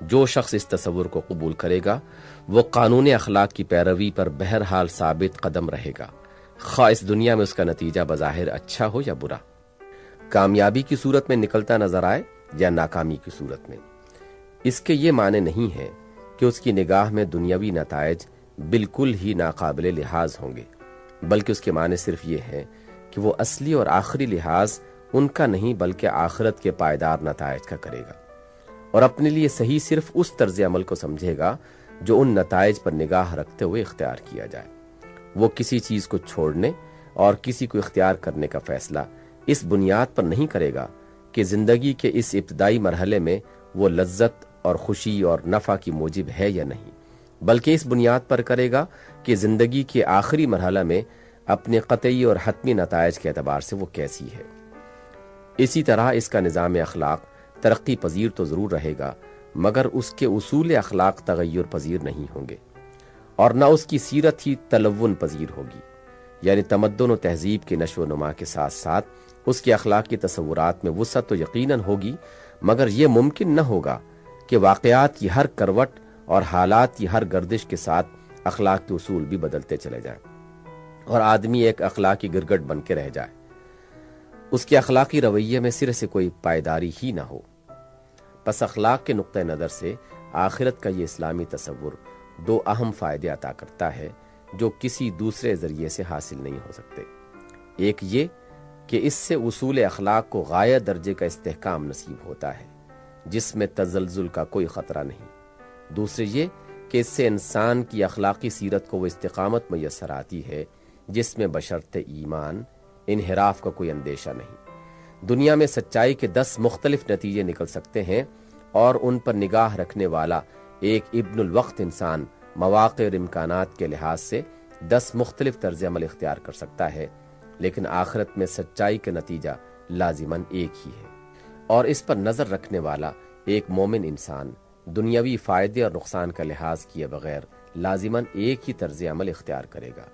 جو شخص اس تصور کو قبول کرے گا وہ قانون اخلاق کی پیروی پر بہرحال ثابت قدم رہے گا، خواہ اس دنیا میں اس کا نتیجہ بظاہر اچھا ہو یا برا، کامیابی کی صورت میں نکلتا نظر آئے یا ناکامی کی صورت میں۔ اس کے یہ معنی نہیں ہے کہ اس کی نگاہ میں دنیاوی نتائج بالکل ہی ناقابل لحاظ ہوں گے، بلکہ اس کے معنی صرف یہ ہے کہ وہ اصلی اور آخری لحاظ ان کا نہیں بلکہ آخرت کے پائیدار نتائج کا کرے گا، اور اپنے لیے صحیح صرف اس طرز عمل کو سمجھے گا جو ان نتائج پر نگاہ رکھتے ہوئے اختیار کیا جائے۔ وہ کسی چیز کو چھوڑنے اور کسی کو اختیار کرنے کا فیصلہ اس بنیاد پر نہیں کرے گا کہ زندگی کے اس ابتدائی مرحلے میں وہ لذت اور خوشی اور نفع کی موجب ہے یا نہیں، بلکہ اس بنیاد پر کرے گا کہ زندگی کے آخری مرحلہ میں اپنے قطعی اور حتمی نتائج کے اعتبار سے وہ کیسی ہے۔ اسی طرح اس کا نظام اخلاق ترقی پذیر تو ضرور رہے گا، مگر اس کے اصول اخلاق تغیر پذیر نہیں ہوں گے، اور نہ اس کی سیرت ہی تلون پذیر ہوگی، یعنی تمدن و تہذیب کے نشو و نما کے ساتھ ساتھ اس کے اخلاقی تصورات میں وسعت تو یقیناً ہوگی، مگر یہ ممکن نہ ہوگا کہ واقعات کی ہر کروٹ اور حالات کی ہر گردش کے ساتھ اخلاق کے اصول بھی بدلتے چلے جائیں اور آدمی ایک اخلاقی گرگٹ بن کے رہ جائے، اس کے اخلاقی رویے میں سرے سے کوئی پائیداری ہی نہ ہو۔ پس اخلاق کے نقطہ نظر سے آخرت کا یہ اسلامی تصور دو اہم فائدے عطا کرتا ہے جو کسی دوسرے ذریعے سے حاصل نہیں ہو سکتے۔ ایک یہ کہ اس سے اصول اخلاق کو غایہ درجے کا استحکام نصیب ہوتا ہے جس میں تزلزل کا کوئی خطرہ نہیں۔ دوسرے یہ کہ اس سے انسان کی اخلاقی سیرت کو وہ استقامت میسر آتی ہے جس میں بشرط ایمان انحراف کا کوئی اندیشہ نہیں۔ دنیا میں سچائی کے 10 مختلف نتیجے نکل سکتے ہیں، اور ان پر نگاہ رکھنے والا ایک ابن الوقت انسان مواقع اور امکانات کے لحاظ سے 10 مختلف طرز عمل اختیار کر سکتا ہے، لیکن آخرت میں سچائی کا نتیجہ لازماً ایک ہی ہے۔ اور اس پر نظر رکھنے والا ایک مومن انسان دنیاوی فائدے اور نقصان کا لحاظ کیے بغیر لازماً ایک ہی طرز عمل اختیار کرے گا۔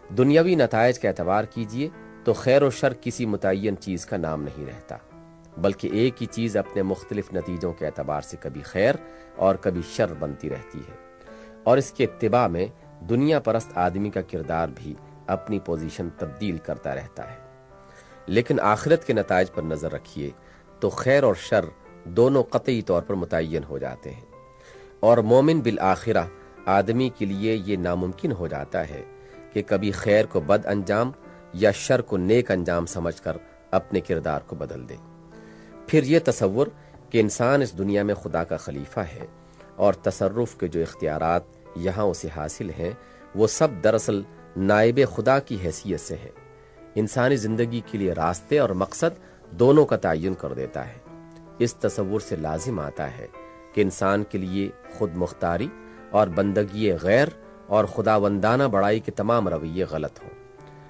دنیاوی نتائج کا اعتبار کیجئے تو خیر و شر کسی متعین چیز کا نام نہیں رہتا، بلکہ ایک ہی چیز اپنے مختلف نتیجوں کے اعتبار سے کبھی خیر اور کبھی شر بنتی رہتی ہے، اور اس کے اتباع میں دنیا پرست آدمی کا کردار بھی اپنی پوزیشن تبدیل کرتا رہتا ہے۔ لیکن آخرت کے نتائج پر نظر رکھیے تو خیر اور شر دونوں قطعی طور پر متعین ہو جاتے ہیں، اور مومن بالآخرہ آدمی کے لیے یہ ناممکن ہو جاتا ہے کہ کبھی خیر کو بد انجام یا شر کو نیک انجام سمجھ کر اپنے کردار کو بدل دے۔ پھر یہ تصور کہ انسان اس دنیا میں خدا کا خلیفہ ہے اور تصرف کے جو اختیارات یہاں اسے حاصل ہیں وہ سب دراصل نائب خدا کی حیثیت سے ہیں، انسانی زندگی کے لیے راستے اور مقصد دونوں کا تعین کر دیتا ہے۔ اس تصور سے لازم آتا ہے کہ انسان کے لیے خود مختاری اور بندگی غیر اور خداوندانہ بڑائی کے تمام رویے غلط ہوں،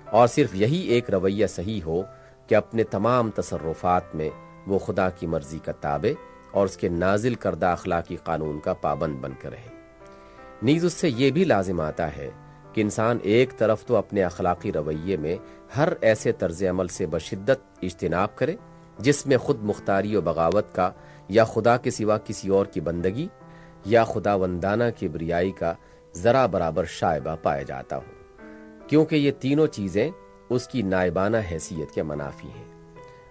اور صرف یہی ایک رویہ صحیح ہو کہ اپنے تمام تصرفات میں وہ خدا کی مرضی کا تابع اور اس کے نازل کردہ اخلاقی قانون کا پابند بن کر رہے۔ نیز اس سے یہ بھی لازم آتا ہے کہ انسان ایک طرف تو اپنے اخلاقی رویے میں ہر ایسے طرز عمل سے بشدت اجتناب کرے جس میں خود مختاری و بغاوت کا یا خدا کے سوا کسی اور کی بندگی یا خداوندانہ کبریائی کا ذرا برابر شائبہ پایا جاتا ہو، کیونکہ یہ تینوں چیزیں اس کی نائبانہ حیثیت کے منافی ہیں۔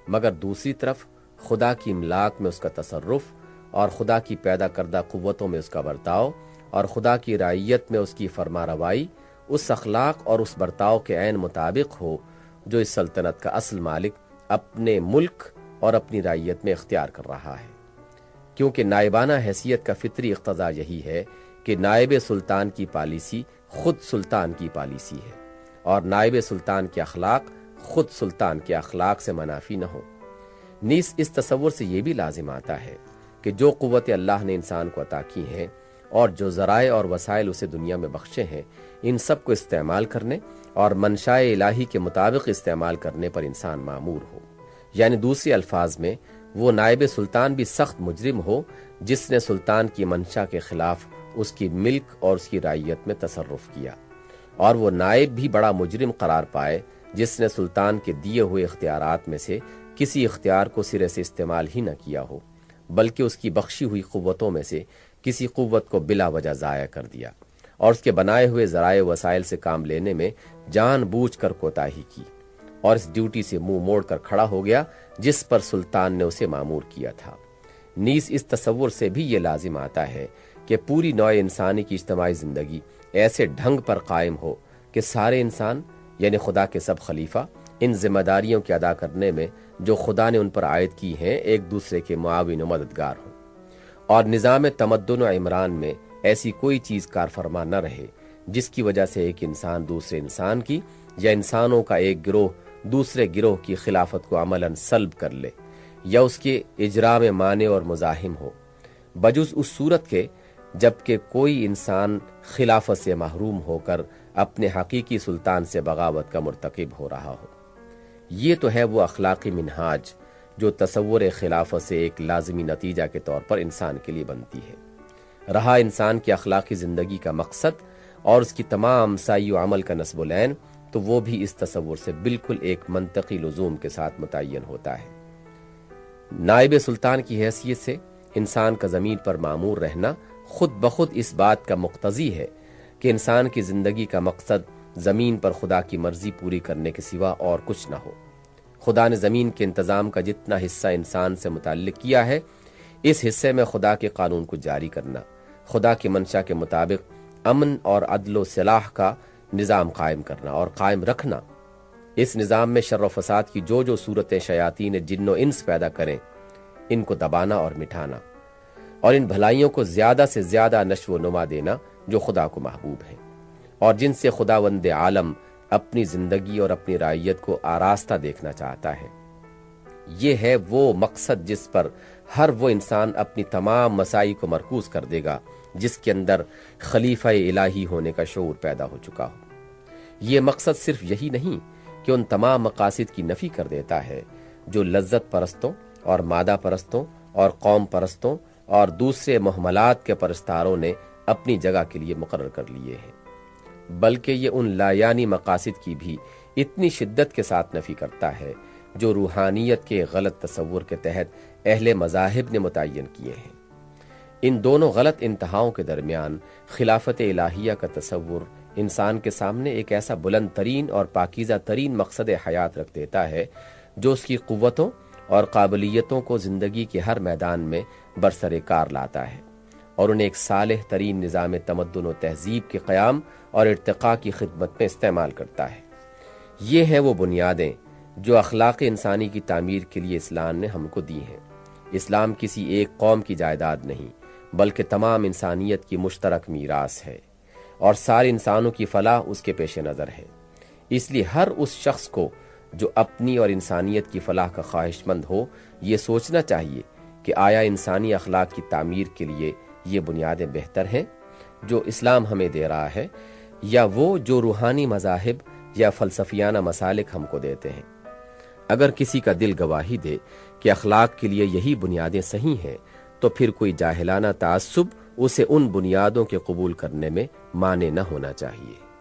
مگر دوسری طرف خدا کی املاک میں اس کا تصرف اور خدا کی پیدا کردہ قوتوں میں اس کا برتاؤ اور خدا کی رعیت میں اس کی فرما روائی اس اخلاق اور اس برتاؤ کے عین مطابق ہو جو اس سلطنت کا اصل مالک اپنے ملک اور اپنی رعیت میں اختیار کر رہا ہے، کیونکہ نائبانہ حیثیت کا فطری اقتضا یہی ہے کہ نائب سلطان کی پالیسی خود سلطان کی پالیسی ہے، اور نائب سلطان کے اخلاق خود سلطان کے اخلاق سے منافی نہ ہو۔ نیز اس تصور سے یہ بھی لازم آتا ہے کہ جو قوت اللہ نے انسان کو عطا کی ہیں اور جو ذرائع اور وسائل اسے دنیا میں بخشے ہیں، ان سب کو استعمال کرنے اور منشائے الہی کے مطابق استعمال کرنے پر انسان مامور ہو، یعنی دوسرے الفاظ میں وہ نائب سلطان بھی سخت مجرم ہو جس نے سلطان کی منشا کے خلاف اس کی ملک اور اس کی رعیت میں تصرف کیا، اور وہ نائب بھی بڑا مجرم قرار پائے جس نے سلطان کے دیے ہوئے اختیارات میں سے کسی اختیار کو سرے سے استعمال ہی نہ کیا ہو، بلکہ اس کی بخشی ہوئی قوتوں میں سے کسی قوت کو بلا وجہ ضائع کر دیا اور اس کے بنائے ہوئے ذرائع وسائل سے کام لینے میں جان بوجھ کر کوتاہی کی، اور اس ڈیوٹی سے منہ موڑ کر کھڑا ہو گیا جس پر سلطان نے اسے مامور کیا تھا۔ نیز اس تصور سے بھی یہ لازم آتا ہے کہ پوری نوع انسانی کی اجتماعی زندگی ایسے ڈھنگ پر قائم ہو کہ سارے انسان یعنی خدا کے سب خلیفہ ان ذمہ داریوں کے ادا کرنے میں جو خدا نے ان پر عائد کی ہیں ایک دوسرے کے معاون و مددگار ہوں، اور نظام تمدن و عمران میں ایسی کوئی چیز کار فرما نہ رہے جس کی وجہ سے ایک انسان دوسرے انسان کی یا انسانوں کا ایک گروہ دوسرے گروہ کی خلافت کو عملاً سلب کر لے یا اس کے اجرا میں مانع اور مزاحم ہو، بجز اس صورت کے جبکہ کوئی انسان خلافت سے محروم ہو کر اپنے حقیقی سلطان سے بغاوت کا مرتکب ہو رہا ہو۔ یہ تو ہے وہ اخلاقی منہاج جو تصور خلافت سے ایک لازمی نتیجہ کے طور پر انسان کے لیے بنتی ہے۔ رہا انسان کی اخلاقی زندگی کا مقصد اور اس کی تمام سعی و عمل کا نصب العین، تو وہ بھی اس تصور سے بالکل ایک منطقی لزوم کے ساتھ متعین ہوتا ہے۔ نائب سلطان کی حیثیت سے انسان کا زمین پر مامور رہنا خود بخود اس بات کا مقتضی ہے کہ انسان کی زندگی کا مقصد زمین پر خدا کی مرضی پوری کرنے کے سوا اور کچھ نہ ہو۔ خدا نے زمین کے انتظام کا جتنا حصہ انسان سے متعلق کیا ہے، اس حصے میں خدا کے قانون کو جاری کرنا، خدا کی منشا کے مطابق امن اور عدل و صلاح کا نظام قائم کرنا اور قائم رکھنا، اس نظام میں شر و فساد کی جو جو صورتیں شیاطین جن و انس پیدا کریں ان کو دبانا اور مٹھانا، اور ان بھلائیوں کو زیادہ سے زیادہ نشو و نما دینا جو خدا کو محبوب ہیں اور جن سے خداوند عالم اپنی زندگی اور اپنی رعیت کو آراستہ دیکھنا چاہتا ہے۔ یہ ہے وہ مقصد جس پر ہر وہ انسان اپنی تمام مساعی کو مرکوز کر دے گا جس کے اندر خلیفہ الہی ہونے کا شعور پیدا ہو چکا ہو۔ یہ مقصد صرف یہی نہیں کہ ان تمام مقاصد کی نفی کر دیتا ہے جو لذت پرستوں اور مادہ پرستوں اور قوم پرستوں اور دوسرے محملات کے پرستاروں نے اپنی جگہ کے لیے مقرر کر لیے ہیں، بلکہ یہ ان لایانی مقاصد کی بھی اتنی شدت کے ساتھ نفی کرتا ہے جو روحانیت کے غلط تصور کے تحت اہل مذاہب نے متعین کیے ہیں۔ ان دونوں غلط انتہاؤں کے درمیان خلافت الہیہ کا تصور انسان کے سامنے ایک ایسا بلند ترین اور پاکیزہ ترین مقصد حیات رکھ دیتا ہے جو اس کی قوتوں اور قابلیتوں کو زندگی کے ہر میدان میں برسر کار لاتا ہے اور انہیں ایک صالح ترین نظام تمدن و تہذیب کے قیام اور ارتقاء کی خدمت میں استعمال کرتا ہے۔ یہ ہیں وہ بنیادیں جو اخلاق انسانی کی تعمیر کے لیے اسلام نے ہم کو دی ہیں۔ اسلام کسی ایک قوم کی جائیداد نہیں بلکہ تمام انسانیت کی مشترک میراث ہے اور سارے انسانوں کی فلاح اس کے پیش نظر ہے۔ اس لیے ہر اس شخص کو جو اپنی اور انسانیت کی فلاح کا خواہش مند ہو یہ سوچنا چاہیے کہ آیا انسانی اخلاق کی تعمیر کے لیے یہ بنیادیں بہتر ہیں جو اسلام ہمیں دے رہا ہے یا وہ جو روحانی مذاہب یا فلسفیانہ مسالک ہم کو دیتے ہیں۔ اگر کسی کا دل گواہی دے کہ اخلاق کے لیے یہی بنیادیں صحیح ہیں تو پھر کوئی جاہلانہ تعصب اسے ان بنیادوں کے قبول کرنے میں مانع نہ ہونا چاہیے۔